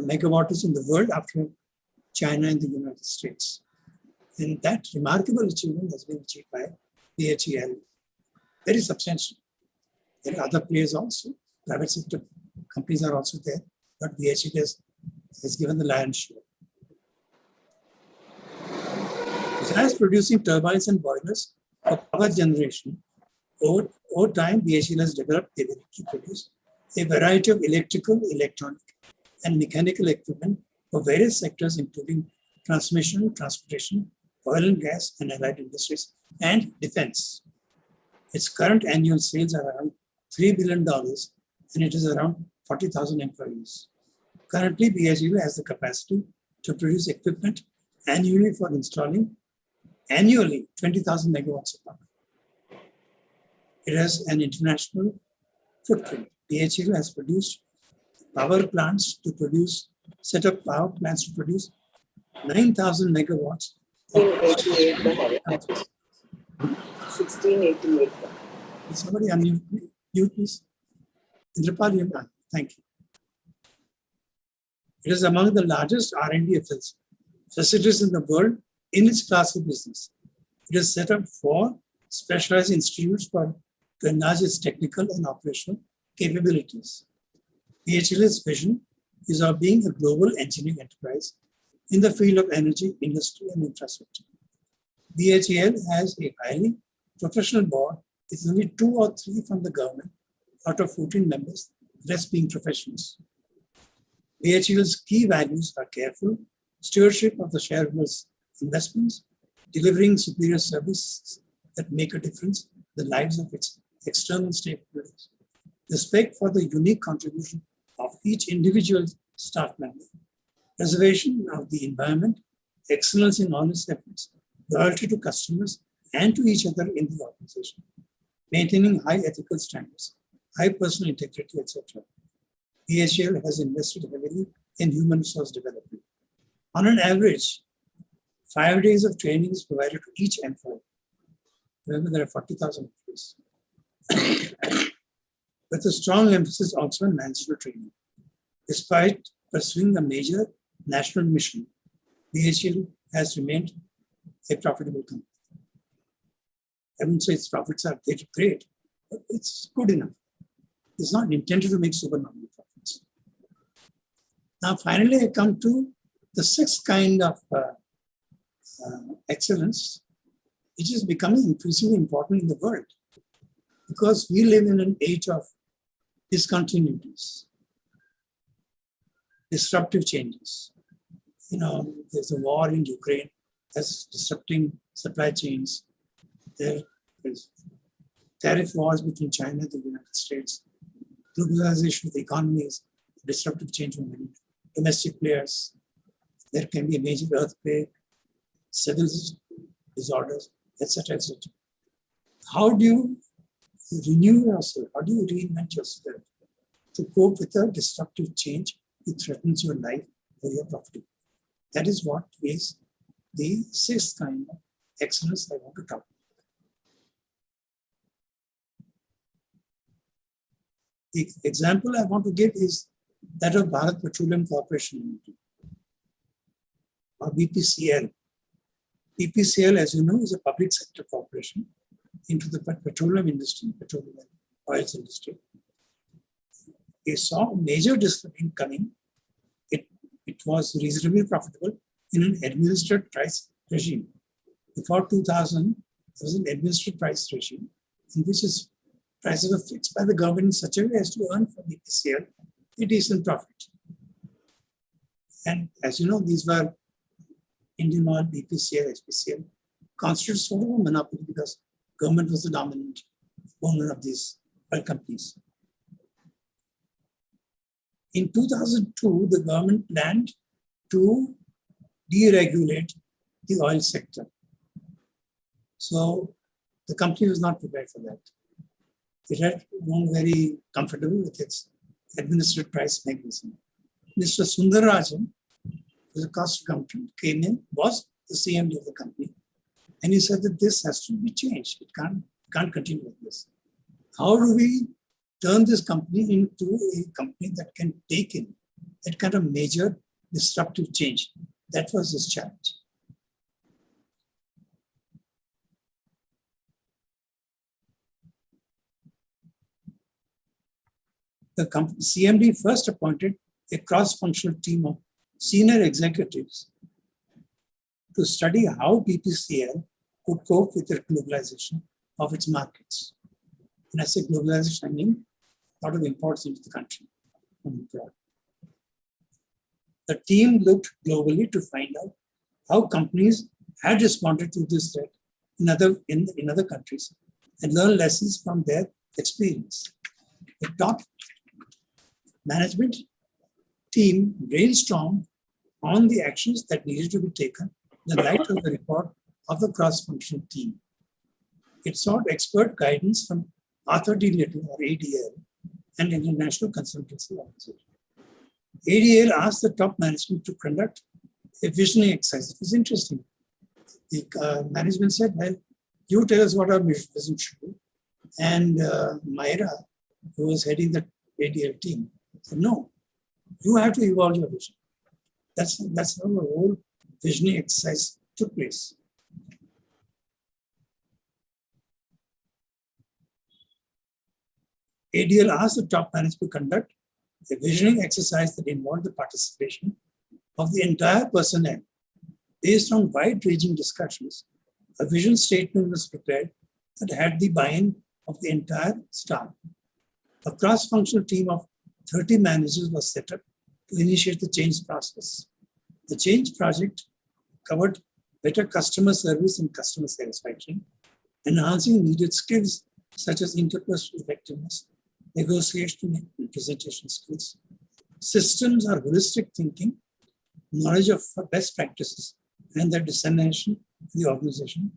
megawatters in the world after China and the United States. And that remarkable achievement has been achieved by BHEL. Very substantial. There are other players also. Private sector companies are also there, but BHEL has given the lion's share. Besides producing turbines and boilers for power generation, over time, BHEL has developed the ability to produce a variety of electrical, electronic, and mechanical equipment for various sectors, including transmission, transportation, oil and gas, and allied industries, and defense. Its current annual sales are around $3 billion, and it is around 40,000 employees. Currently, BHEL has the capacity to produce equipment annually for installing 20,000 megawatts of power. It has an international footprint. BHEL has produced power plants to produce, set up power plants to produce 9,000 megawatts. 1688. Somebody unmute you, please. Indrapal, thank you. It is among the largest R&D facilities in the world in its class of business. It is set up for specialized institutes to enlarge its technical and operational capabilities. BHEL's vision is of being a global engineering enterprise in the field of energy, industry, and infrastructure. BHEL has a highly professional board with only 2 or 3 from the government out of 14 members, the rest being professionals. BHEL's key values are careful stewardship of the shareholders' investments, delivering superior services that make a difference in the lives of its external stakeholders, respect for the unique contribution of each individual staff member, preservation of the environment, excellence in honest efforts, loyalty to customers and to each other in the organization, maintaining high ethical standards, high personal integrity, etc. BHEL has invested heavily in human resource development. On an average, 5 days of training is provided to each employee. Remember, there are 40,000 employees. With a strong emphasis also on managerial training. Despite pursuing a major national mission, BHEL has remained a profitable company. I wouldn't say its profits are great, but it's good enough. It's not intended to make supernormal profits. Now, finally, I come to the sixth kind of excellence, which is becoming increasingly important in the world because we live in an age of discontinuities, disruptive changes. You know, there's a war in Ukraine that's disrupting supply chains. There's tariff wars between China and the United States. Globalization of the economy is disruptive change for many domestic players. There can be a major earthquake, civil disorders, etc., etc. How do you renew yourself? How do you reinvent yourself to cope with a disruptive change that threatens your life or your profitability? That is what is the sixth kind of excellence I want to talk about. The example I want to give is that of Bharat Petroleum Corporation Limited, or BPCL. BPCL, as you know, is a public sector corporation into the petroleum industry, petroleum oils industry. They saw a major disruption coming. It was reasonably profitable in an administered price regime. Before 2000, there was an administered price regime in which prices were fixed by the government in such a way as to earn for BPCL a decent profit. And as you know, these were Indian Oil, BPCL, HPCL, constituted sort of a monopoly because government was the dominant owner of these oil companies. In 2002, the government planned to deregulate the oil sector. So the company was not prepared for that. It had grown very comfortable with its administered price mechanism. Mr. Sundararajan, who was a cost accountant, came in, was the CMD of the company, and he said that this has to be changed. It can't continue with this. How do we turn this company into a company that can take in that kind of major disruptive change? That was his challenge. The company, CMD first appointed a cross-functional team of senior executives to study how BPCL could cope with the globalization of its markets. When I say globalization, I mean a lot of imports into the country from abroad. The team looked globally to find out how companies had responded to this threat in other countries and learn lessons from their experience. The top management team brainstormed on the actions that needed to be taken in the light of the report of the cross-functional team. It sought expert guidance from Arthur D. Little, or ADL, and international consultancy organization. ADL asked the top management to conduct a visioning exercise. It was interesting. The management said, well, you tell us what our vision should be. And Myra, who was heading the ADL team, said, no, you have to evolve your vision. That's how the whole visioning exercise took place. ADL asked the top management to conduct a visioning exercise that involved the participation of the entire personnel. Based on wide-ranging discussions, a vision statement was prepared that had the buy-in of the entire staff. A cross-functional team of 30 managers was set up to initiate the change process. The change project covered better customer service and customer satisfaction, enhancing needed skills such as interpersonal effectiveness, negotiation and presentation skills. Systems are holistic thinking, knowledge of best practices, and their dissemination in the organization.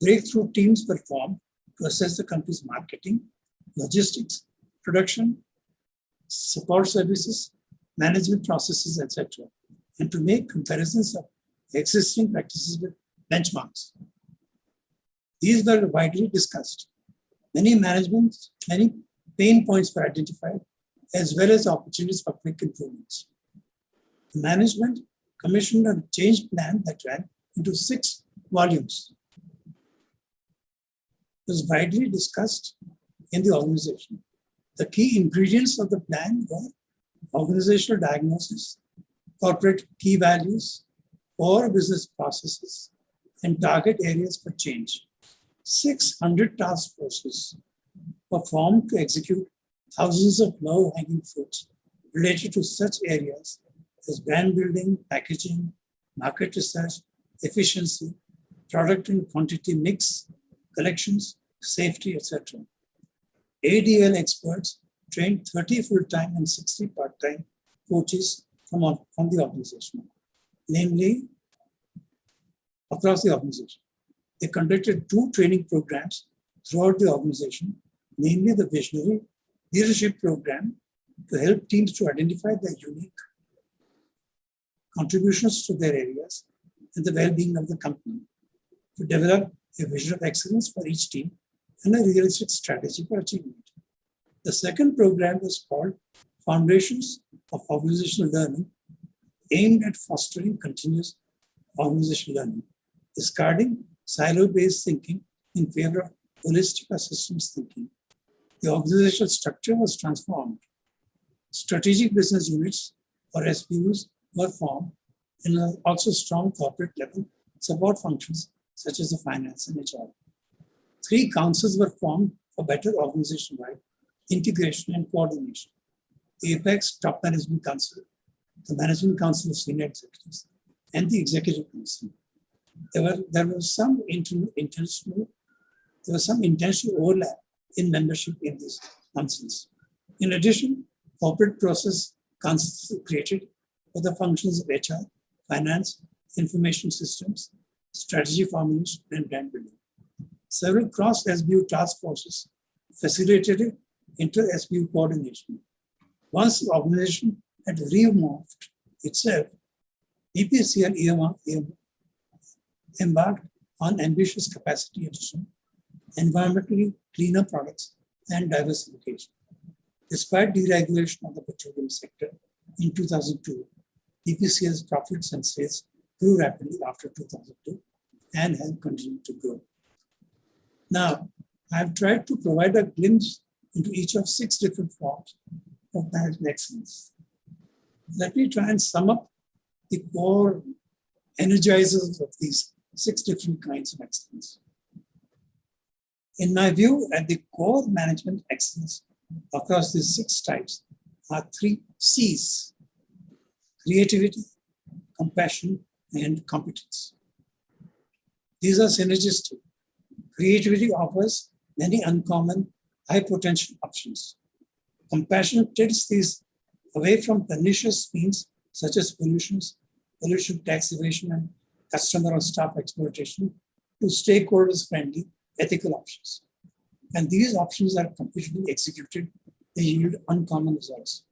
Breakthrough teams were formed to assess the country's marketing, logistics, production, support services, management processes, etc., and to make comparisons of existing practices with benchmarks. These were widely discussed. Many pain points were identified, as well as opportunities for quick improvements. The management commissioned a change plan that ran into 6 volumes. It was widely discussed in the organization. The key ingredients of the plan were organizational diagnosis, corporate key values, core business processes, and target areas for change. 600 task forces were formed to execute thousands of low-hanging fruits related to such areas as brand building, packaging, market research, efficiency, product and quantity mix, collections, safety, etc. ADL experts trained 30 full-time and 60 part-time coaches from the organization, namely across the organization. They conducted 2 training programs throughout the organization, namely the Visionary Leadership Program to help teams to identify their unique contributions to their areas and the well-being of the company, to develop a vision of excellence for each team and a realistic strategy for achievement. The second program was called Foundations of Organizational Learning, aimed at fostering continuous organizational learning, discarding silo-based thinking in favor of holistic or systems thinking. The organizational structure was transformed. Strategic business units, or SBUs, were formed, and also strong corporate level support functions such as the finance and HR. 3 councils were formed for better organization-wide integration and coordination. The Apex Top Management Council, the Management Council of Senior Executives, and the Executive Council. There was some intentional overlap in membership in these councils. In addition, corporate process councils were created for the functions of HR, finance, information systems, strategy formulation, and brand building. Several cross-SBU task forces facilitated inter-SBU coordination. Once the organization had remorphed itself, BPCL embarked on ambitious capacity addition, environmentally cleaner products, and diversification. Despite deregulation of the petroleum sector in 2002, BPCL's profits and sales grew rapidly after 2002 and have continued to grow. Now, I've tried to provide a glimpse into each of 6 different forms of management excellence. Let me try and sum up the core energizers of these 6 different kinds of excellence. In my view, at the core management excellence across these 6 types are 3 C's: creativity, compassion, and competence. These are synergistic. Creativity offers many uncommon, high potential options. Compassion tilts these away from pernicious means such as pollution, tax evasion, and customer or staff exploitation to stakeholders friendly ethical options. And these options are completely executed, they yield uncommon results.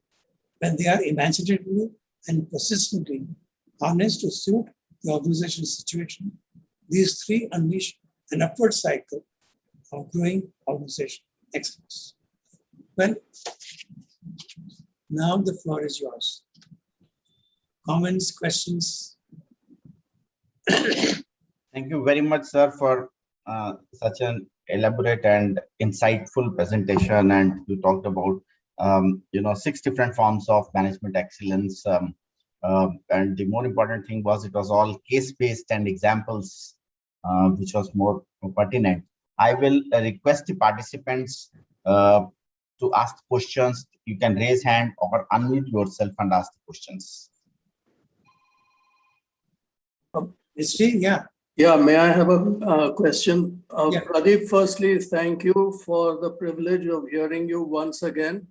When they are imaginatively and persistently harnessed to suit the organization's situation, these 3 unleash an upward cycle of growing organization excellence. Well, now the floor is yours. Comments, questions? Thank you very much, sir, for such an elaborate and insightful presentation. And you talked about 6 different forms of management excellence. And the more important thing was it was all case-based and examples, which was more pertinent. I will request the participants to ask questions. You can raise hand or unmute yourself and ask the questions. Yeah. Yeah, may I have a question? Yeah. Pradeep, firstly, thank you for the privilege of hearing you once again.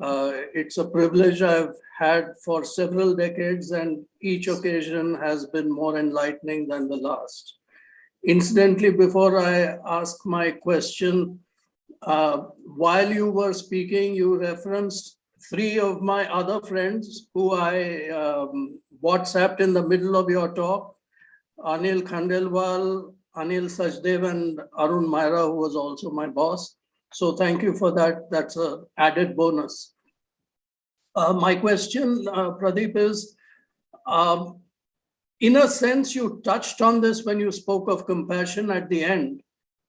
It's a privilege I've had for several decades, and each occasion has been more enlightening than the last. Incidentally, before I ask my question, while you were speaking, you referenced 3 of my other friends who I WhatsApped in the middle of your talk: Anil Khandelwal, Anil Sajdev, and Arun Maira, who was also my boss. So thank you for that. That's an added bonus. My question, Pradeep, is, in a sense, you touched on this when you spoke of compassion at the end,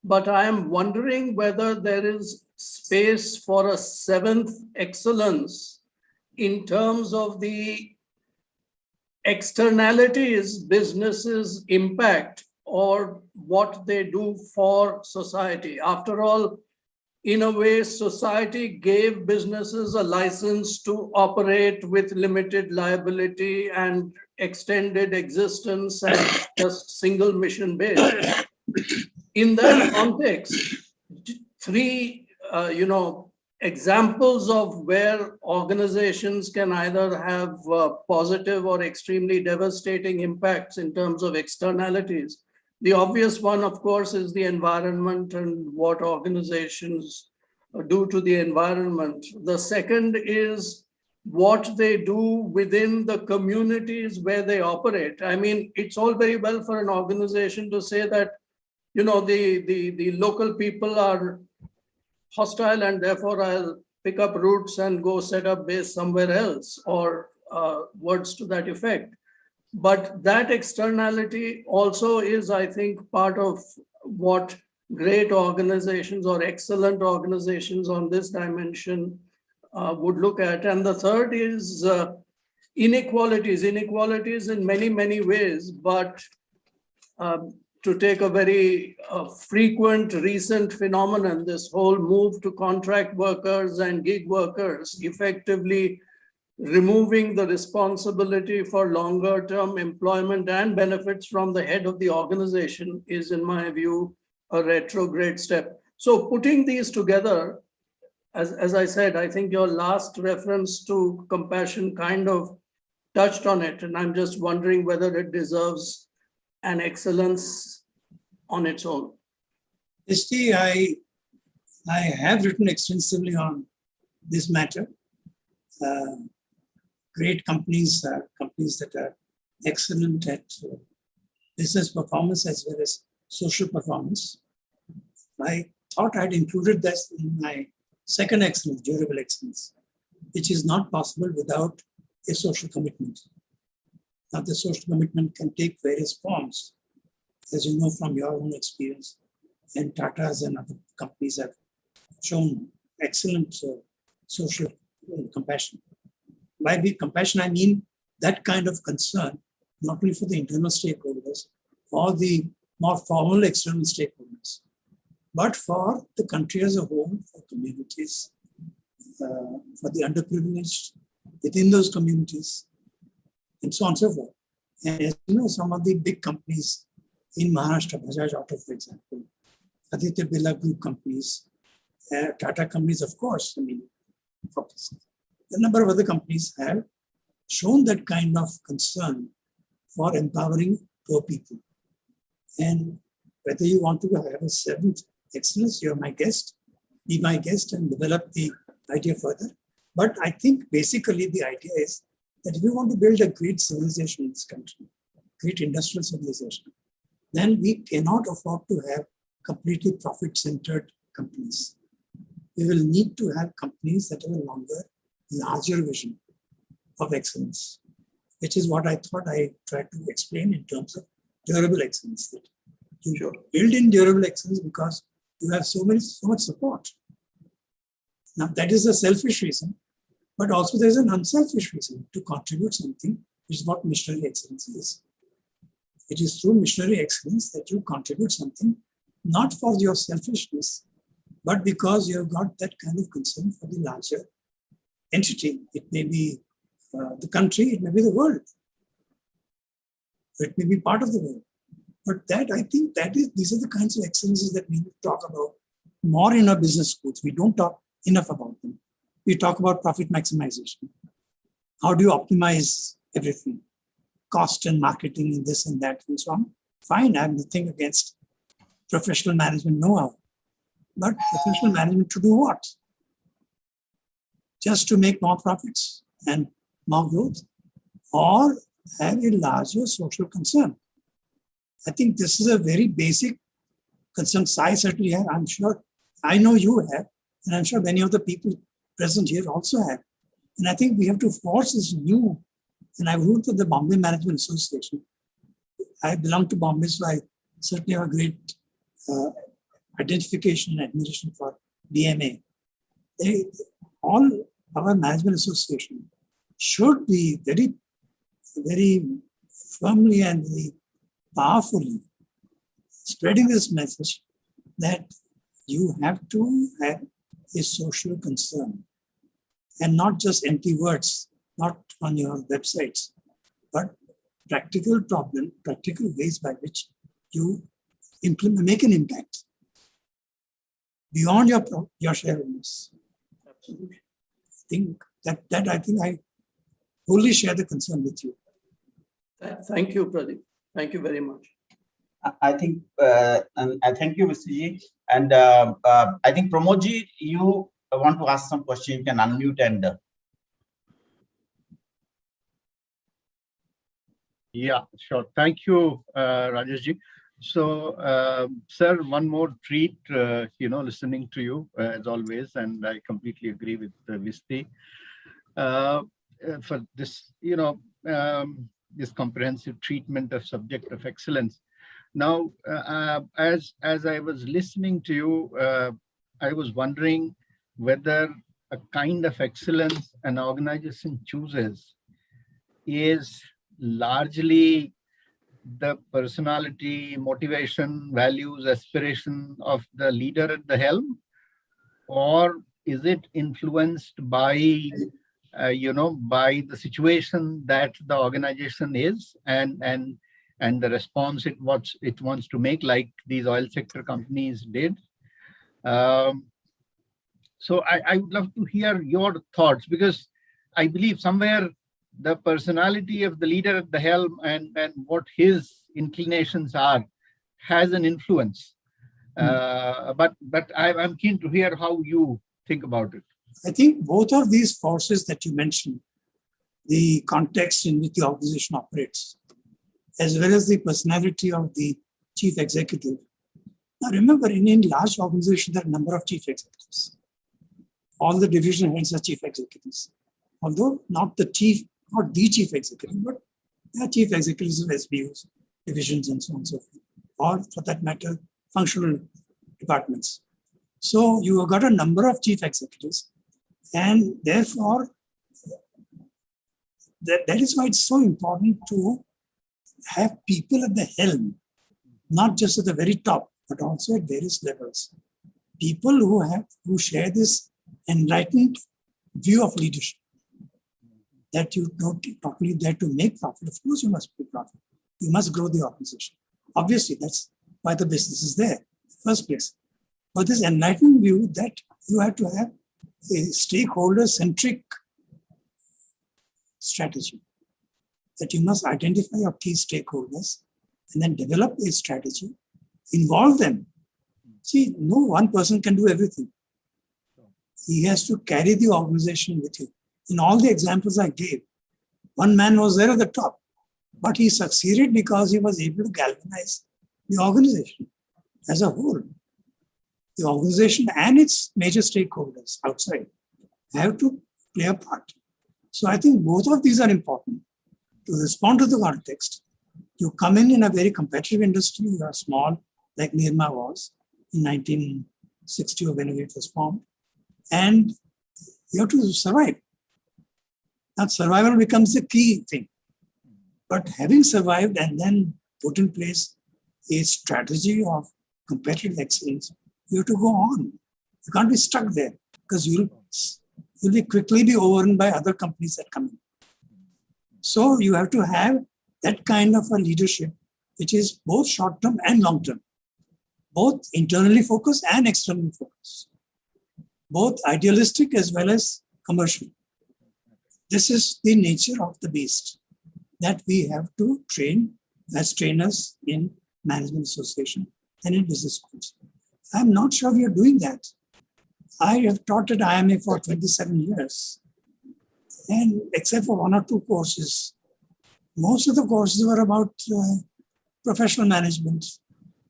but I am wondering whether there is space for a 7th excellence in terms of the externalities businesses impact or what they do for society. After all, in a way, society gave businesses a license to operate with limited liability and extended existence and just single mission based. In that context, three, examples of where organizations can either have positive or extremely devastating impacts in terms of externalities. The obvious one, of course, is the environment and what organizations do to the environment. The second is what they do within the communities where they operate. I mean, it's all very well for an organization to say that, the local people are hostile and therefore I'll pick up roots and go set up base somewhere else, or words to that effect. But that externality also is, I think, part of what great organizations or excellent organizations on this dimension would look at. And the third is inequalities in many, many ways. But to take a very frequent recent phenomenon, this whole move to contract workers and gig workers, effectively removing the responsibility for longer term employment and benefits from the head of the organization is, in my view, a retrograde step. So putting these together, as I said, I think your last reference to compassion kind of touched on it, and I'm just wondering whether it deserves an excellence on its own. Isti, I have written extensively on this matter. Great companies are companies that are excellent at business performance as well as social performance. I thought I'd included this in my second excellence, durable excellence, which is not possible without a social commitment. Now, the social commitment can take various forms, as you know from your own experience, and Tata's and other companies have shown excellent social compassion. By big compassion, I mean that kind of concern, not only for the internal stakeholders or the more formal external stakeholders, but for the country as a whole, for communities, for the underprivileged within those communities, and so on and so forth. And as you know, some of the big companies in Maharashtra, Bajaj Auto, for example, Aditya Birla Group companies, Tata companies, of course, a number of other companies have shown that kind of concern for empowering poor people. And whether you want to have a seventh excellence, you're my guest, be my guest and develop the idea further. But I think basically the idea is that if we want to build a great civilization in this country, great industrial civilization, then we cannot afford to have completely profit-centered companies. We will need to have companies that have a longer, larger vision of excellence, which is what I thought I tried to explain in terms of durable excellence. That you build in durable excellence because you have so much support. Now that is a selfish reason, but also there's an unselfish reason to contribute something, which is what missionary excellence is. It is through missionary excellence that you contribute something, not for your selfishness, but because you have got that kind of concern for the larger entity. It may be the country, it may be the world. It may be part of the world. But that, I think, these are the kinds of excellences that we need to talk about more in our business schools. We don't talk enough about them. We talk about profit maximization. How do you optimize everything? Cost and marketing and this and that and so on. Fine, I have nothing against professional management know-how. But professional management to do what? Just to make more profits and more growth, or have a larger social concern? I think this is a very basic concern. I certainly have. I'm sure, I know you have, and I'm sure many of the people present here also have. And I think we have to force this new, and I've worked with the Bombay Management Association. I belong to Bombay, so I certainly have a great identification and admiration for BMA. All our management association should be very very firmly and very powerfully spreading this message that you have to have a social concern and not just empty words, not on your websites, but practical ways by which you make an impact beyond your shareholders. Absolutely. I think I wholly share the concern with you. Thank you, Pradeep. Thank you very much. I think, and I thank you, Mr. Ji. And I think Pramodji, you want to ask some question, you can unmute and. Yeah, sure. Thank you, Rajeshji. So, sir, one more treat, listening to you as always, and I completely agree with Visti for this, this comprehensive treatment of subject of excellence. Now, as I was listening to you, I was wondering whether a kind of excellence an organization chooses is largely the personality, motivation, values, aspiration of the leader at the helm, or is it influenced by, by the situation that the organization is and the response it wants to make, like these oil sector companies did? So I would love to hear your thoughts, because I believe somewhere the personality of the leader at the helm and what his inclinations are has an influence. But I'm keen to hear how you think about it. I think both of these forces that you mentioned, the context in which the organization operates, as well as the personality of the chief executive. Now remember, in a large organization, there are a number of chief executives. All the division heads are chief executives. Although not the chief executive, but they are chief executives of SBUs, divisions, and so on and so forth, or for that matter, functional departments. So you have got a number of chief executives, and therefore, that is why it's so important to have people at the helm, not just at the very top, but also at various levels. People who share this enlightened view of leadership, that you don't not only there to make profit, of course you must make profit. You must grow the organization. Obviously, that's why the business is there in the first place. But this enlightened view that you have to have a stakeholder-centric strategy, that you must identify your key stakeholders and then develop a strategy, involve them. See, no one person can do everything. He has to carry the organization with him. In all the examples I gave, one man was there at the top, but he succeeded because he was able to galvanize the organization as a whole. The organization and its major stakeholders outside have to play a part. So I think both of these are important to respond to the context. You come in a very competitive industry, you are small, like Nirma was in 1960 or whenever it was formed, and you have to survive. Now, survival becomes the key thing. But having survived and then put in place a strategy of competitive excellence, you have to go on. You can't be stuck there, because you'll quickly be overrun by other companies that come in. So you have to have that kind of a leadership, which is both short-term and long-term, both internally focused and externally focused, both idealistic as well as commercial. This is the nature of the beast that we have to train as trainers in management association and in business schools. I'm not sure we are doing that. I have taught at IMA for 27 years, and except for one or two courses, most of the courses were about professional management,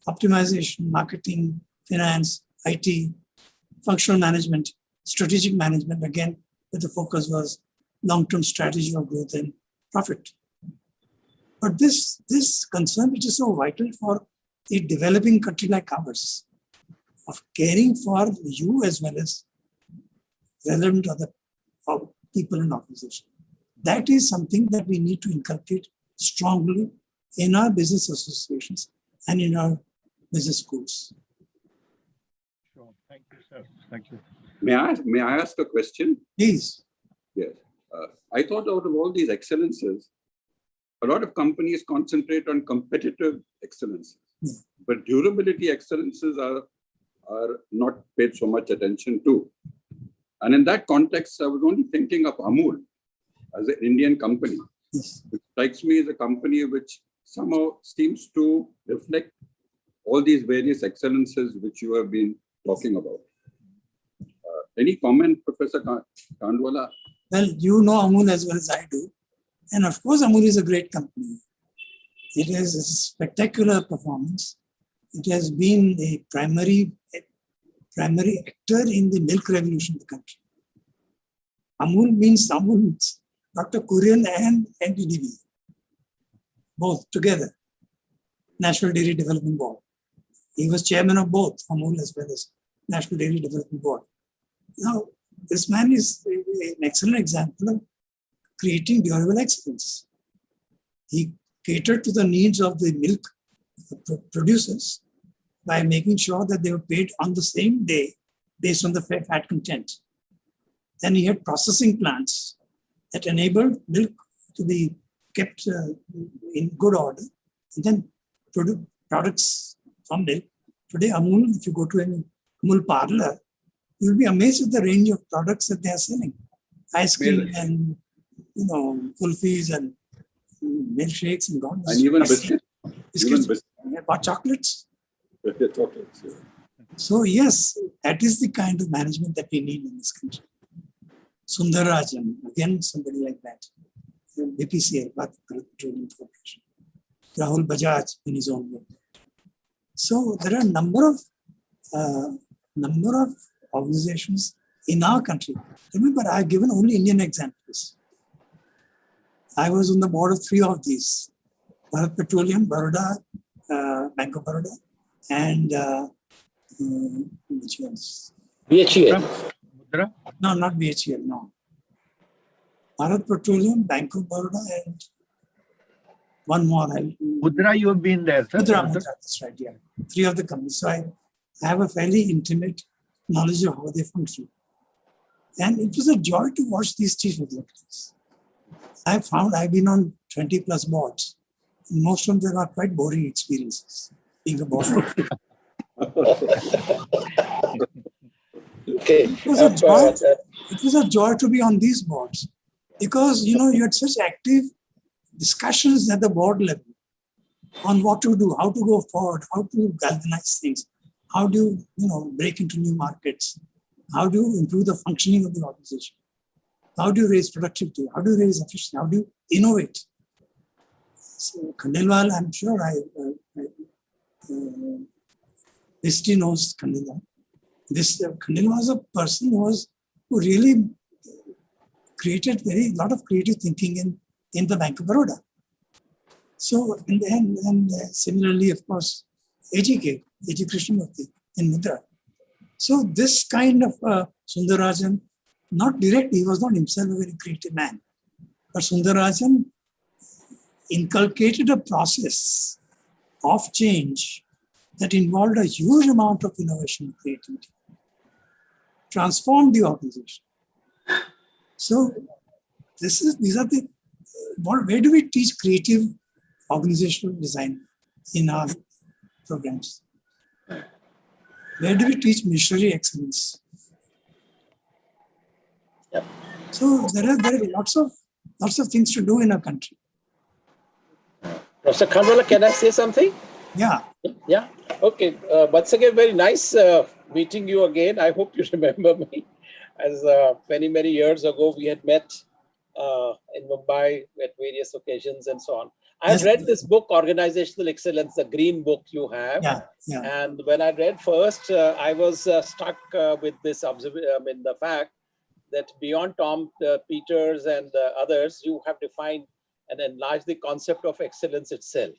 optimization, marketing, finance, IT, functional management, strategic management, again, but the focus was long-term strategy of growth and profit. But this concern, which is so vital for a developing country like ours, of caring for you as well as relevant other people in organization. That is something that we need to inculcate strongly in our business associations and in our business schools. Sure. Thank you, sir. Thank you. May I ask a question? Please. Yes. I thought out of all these excellences, a lot of companies concentrate on competitive excellence, but durability excellences are not paid so much attention to. And in that context, I was only thinking of Amul as an Indian company. Yes. It strikes me as a company which somehow seems to reflect all these various excellences which you have been talking about. Any comment, Professor Khanvallah? Well, you know Amul as well as I do. And of course, Amul is a great company. It has a spectacular performance. It has been a primary actor in the milk revolution of the country. Amul means Dr. Kurian and NDDB, both together, National Dairy Development Board. He was chairman of both, Amul as well as National Dairy Development Board. Now, this man is an excellent example of creating durable excellence. He catered to the needs of the milk producers by making sure that they were paid on the same day based on the fat content. Then he had processing plants that enabled milk to be kept in good order, and then produce products from milk. Today, Amul, if you go to any Amul parlor, you'll be amazed at the range of products that they are selling. Ice cream and, kulfis and milkshakes and God. And even biscuits. Biscuits. Hot chocolates. Chocolates, yeah. So yes, that is the kind of management that we need in this country. Sundarajan, again somebody like that. BPCL, Bharat Petroleum Corporation. Rahul Bajaj in his own way. So there are a number of organizations in our country. Remember, I have given only Indian examples. I was on the board of 3 of these: Bharat Petroleum, Baroda, Bank of Baroda, and which ones? BHEL. No, not BHEL, no. Bharat Petroleum, Bank of Baroda, and one more. Mudra, you have been there, sir. Mudra, that's right, yeah. 3 of the companies. So I have a fairly intimate knowledge of how they function. And it was a joy to watch these chief executives. I've been on 20 plus boards. And most of them are quite boring experiences, being a board. Okay. It was a joy to be on these boards because, you had such active discussions at the board level on what to do, how to go forward, how to galvanize things, how do you, break into new markets, how do you improve the functioning of the organization, how do you raise productivity, how do you raise efficiency, how do you innovate. So Khanvallah, I'm sure Visti knows Khanvallah. Khanvallah was a person who really created lot of creative thinking in the Bank of Baroda. So, and similarly, of course, AG Krishnamurthy in Mudra. So this kind of Sundarajan, not directly, he was not himself a very creative man, but Sundarajan inculcated a process of change that involved a huge amount of innovation and creativity, transformed the organization. So where do we teach creative organizational design in our programs? Where do we teach missionary excellence? Yep. So there are lots of things to do in our country. Professor Khanvallah, can I say something? Yeah. Yeah. Okay. Once again, very nice meeting you again. I hope you remember me. As many years ago, we had met in Mumbai at various occasions and so on. I've read this book, Organizational Excellence, the green book you have. Yeah. And when I read first, I was struck with this the fact that beyond Tom Peters and others, you have defined and enlarged the concept of excellence itself.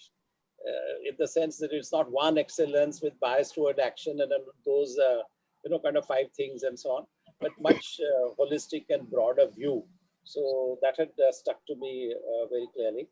In the sense that it's not one excellence with bias toward action and those, kind of 5 things and so on, but much holistic and broader view So that had stuck to me very clearly.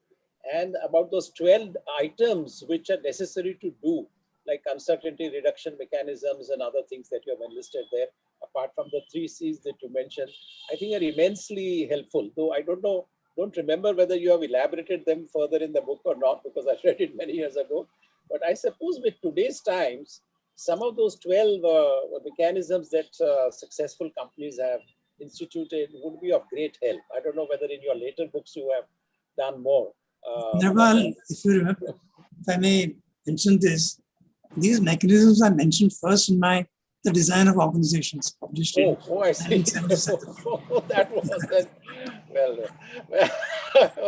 And about those 12 items which are necessary to do, like uncertainty reduction mechanisms and other things that you have enlisted there, apart from the 3 C's that you mentioned, I think are immensely helpful. Though I don't remember whether you have elaborated them further in the book or not, because I read it many years ago. But I suppose with today's times, some of those 12 mechanisms that successful companies have instituted would be of great help. I don't know whether in your later books you have done more. Nirmal, if you remember, if I may mention this, these mechanisms are mentioned first in the design of organizations published in I see. 1977. That was then. Well,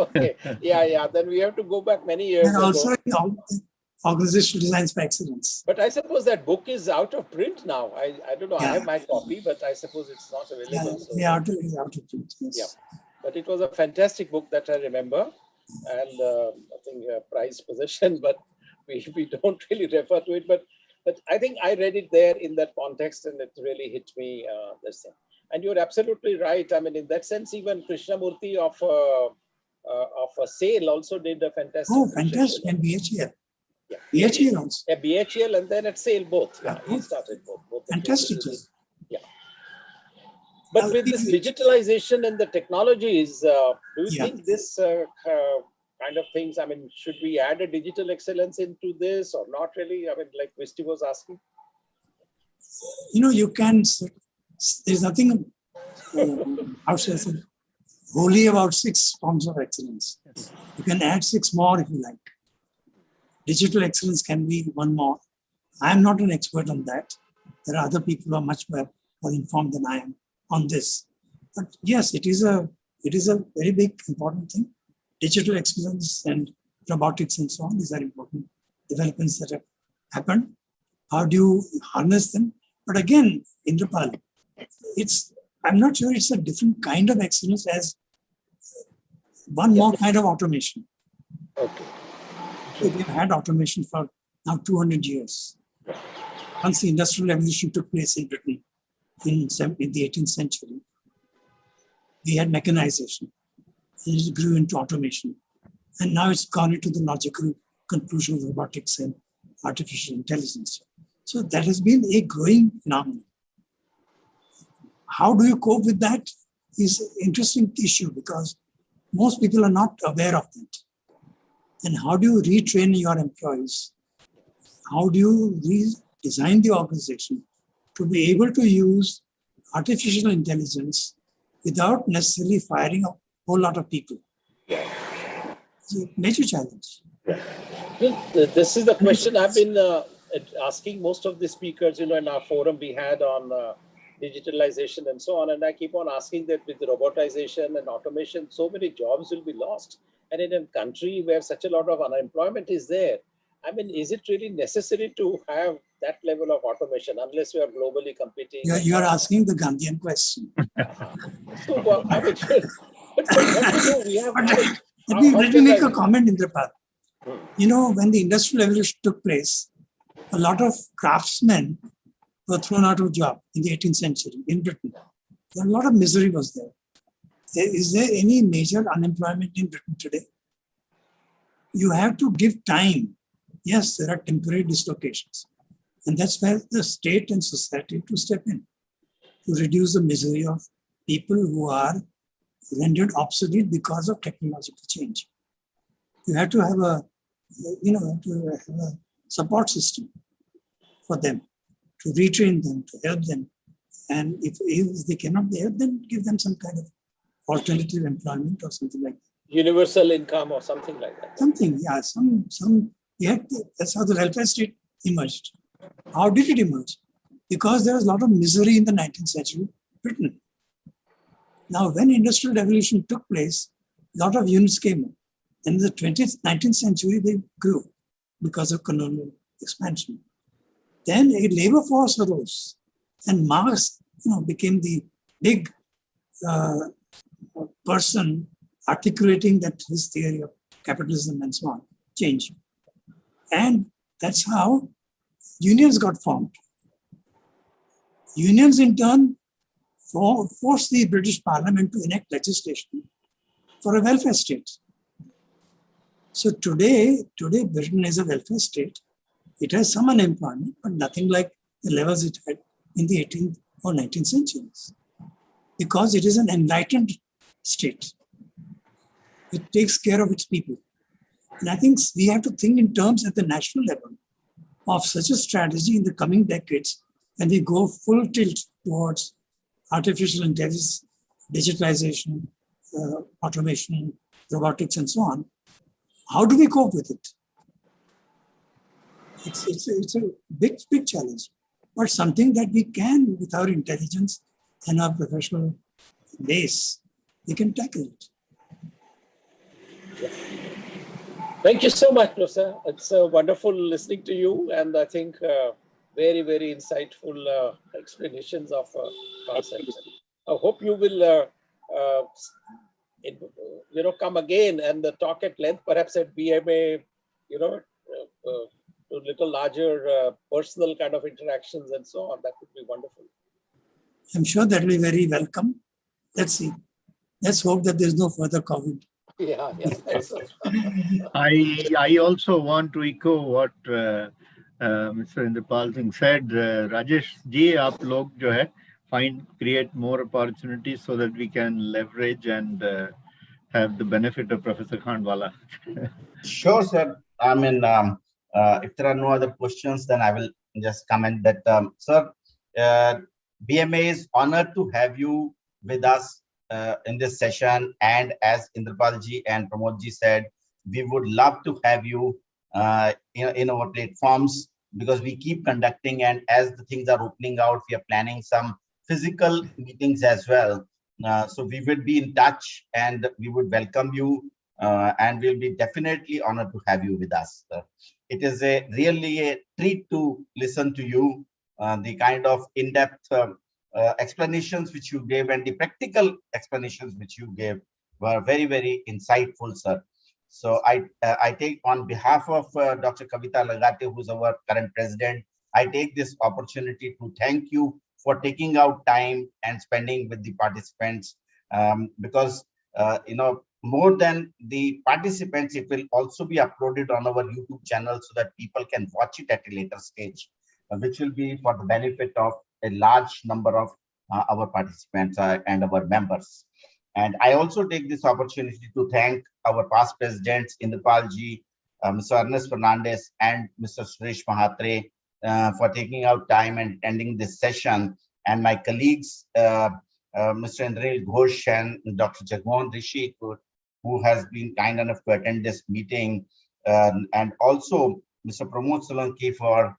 okay. Yeah. Then we have to go back many years And also ago. Organizational designs for excellence. But I suppose that book is out of print now. I don't know. Yeah. I have my copy, but I suppose it's not available. Yeah, it's out of print. Yes. Yeah. But it was a fantastic book that I remember, and I think a prized possession. But we don't really refer to it. But I think I read it there in that context, and it really hit me this thing. And you're absolutely right. I mean, in that sense, even Krishnamurthy of a SAIL also did a fantastic. Oh, fantastic! And BHEL. Yeah. BHEL also. Yeah, BHEL and then at SAIL both. Yeah, he started both. Fantastic. Yeah. But with this digitalization and the technologies, do you think this kind of things, I mean, should we add a digital excellence into this or not really? I mean, like Visti was asking. You can, there's nothing wholly about 6 forms of excellence. You can add 6 more if you like. Digital excellence can be 1 more. I'm not an expert on that. There are other people who are much more informed than I am on this. But yes, it is a very big, important thing. Digital excellence and robotics and so on, these are important developments that have happened. How do you harness them? But again, Indrapal, I'm not sure it's a different kind of excellence as one more kind of automation. Okay. So we've had automation for now 200 years. Once the Industrial Revolution took place in Britain in the 18th century, we had mechanization. And it grew into automation. And now it's gone into the logical conclusion of robotics and artificial intelligence. So that has been a growing phenomenon. How do you cope with that is an interesting issue because most people are not aware of that. And how do you retrain your employees? How do you redesign the organization to be able to use artificial intelligence without necessarily firing a whole lot of people? It's a major challenge. This is the question I've been asking most of the speakers, in our forum we had on digitalization and so on. And I keep on asking that with robotization and automation, so many jobs will be lost. And in a country where such a lot of unemployment is there, I mean, is it really necessary to have that level of automation unless you are globally competing? You are asking the Gandhian question. So, well, I mean, but what to do? We have. Let me make a comment, Indrapal. When the Industrial Revolution took place, a lot of craftsmen were thrown out of job in the 18th century in Britain. A lot of misery was there. Is there any major unemployment in Britain today? You have to give time. Yes, there are temporary dislocations. And that's where the state and society have to step in to reduce the misery of people who are rendered obsolete because of technological change. You have to have a support system for them, to retrain them, to help them. And if they cannot be helped, then give them some kind of alternative employment or something like that. Universal income or something like that. Something, yeah. That's how the welfare state emerged. How did it emerge? Because there was a lot of misery in the 19th century Britain. Now, when Industrial Revolution took place, a lot of units came in. In the 19th century, they grew because of colonial expansion. Then a labor force arose, and Marx, became the big person articulating that his theory of capitalism and so on, change. And that's how unions got formed. Unions in turn force the British Parliament to enact legislation for a welfare state. So today Britain is a welfare state. It has some unemployment, but nothing like the levels it had in the 18th or 19th centuries, because it is an enlightened state. It takes care of its people. And I think we have to think in terms at the national level of such a strategy in the coming decades, and we go full tilt towards artificial intelligence, digitalization, automation, robotics, and so on. How do we cope with it? It's a big challenge, but something that we can, with our intelligence and our professional base, we can tackle it. Thank you so much, Professor. It's wonderful listening to you, and I think very, very insightful explanations of concepts. I hope you will, come again and talk at length, perhaps at BMA, to little larger personal kind of interactions and so on. That would be wonderful. I'm sure that will be very welcome. Let's see. Let's hope that there's no further COVID. Yeah. I also want to echo what Mr. Indrapal Singh said. Rajesh ji, आप लोग जो है create more opportunities so that we can leverage and have the benefit of Professor Khanwala. Sure, sir. I mean, if there are no other questions, then I will just comment that, sir, BMA is honored to have you with us in this session. And as Indrapal ji and Pramod ji said, we would love to have you in our platforms, because we keep conducting, and as the things are opening out, we are planning some physical meetings as well. So we will be in touch, and we would welcome you, and we'll be definitely honored to have you with us. It is really a treat to listen to you, the kind of in-depth explanations which you gave, and the practical explanations which you gave were very, very insightful, sir. So I take, on behalf of Dr. Kavita Lagate, who's our current president, I take this opportunity to thank you for taking out time and spending with the participants, because more than the participants, it will also be uploaded on our YouTube channel so that people can watch it at a later stage, which will be for the benefit of a large number of our participants and our members. And I also take this opportunity to thank our past presidents, Indrapal ji, Mr. Ernest Fernandez, and Mr. Suresh Mahatre, for taking out time and attending this session, and my colleagues, Mr. Indranil Ghosh and Dr. Jagmohan Rishi, who has been kind enough to attend this meeting, and also Mr. Pramod Solanki for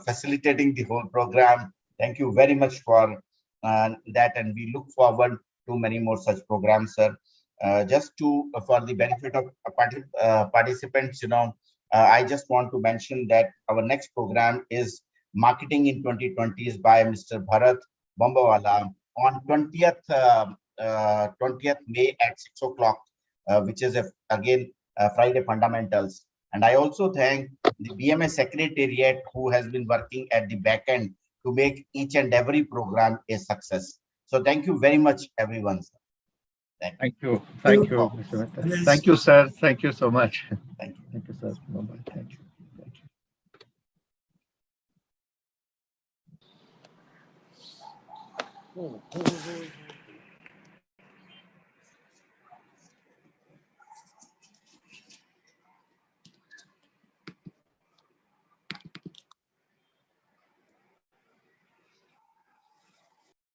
facilitating the whole program. Thank you very much for that, and we look forward to many more such programs, sir. Just for the benefit of participants, I just want to mention that our next program is Marketing in 2020 is by Mr. Bharat Bombawala on 20th May at 6 o'clock, which is again Friday Fundamentals. And I also thank the BMA Secretariat, who has been working at the back end to make each and every program a success. So thank you very much, everyone. Sir. Thank you. Thank you, Mr. Mehta. Thank you, sir. Thank you so much. Thank you. Thank you, sir. Bye-bye. Thank you. Thank you.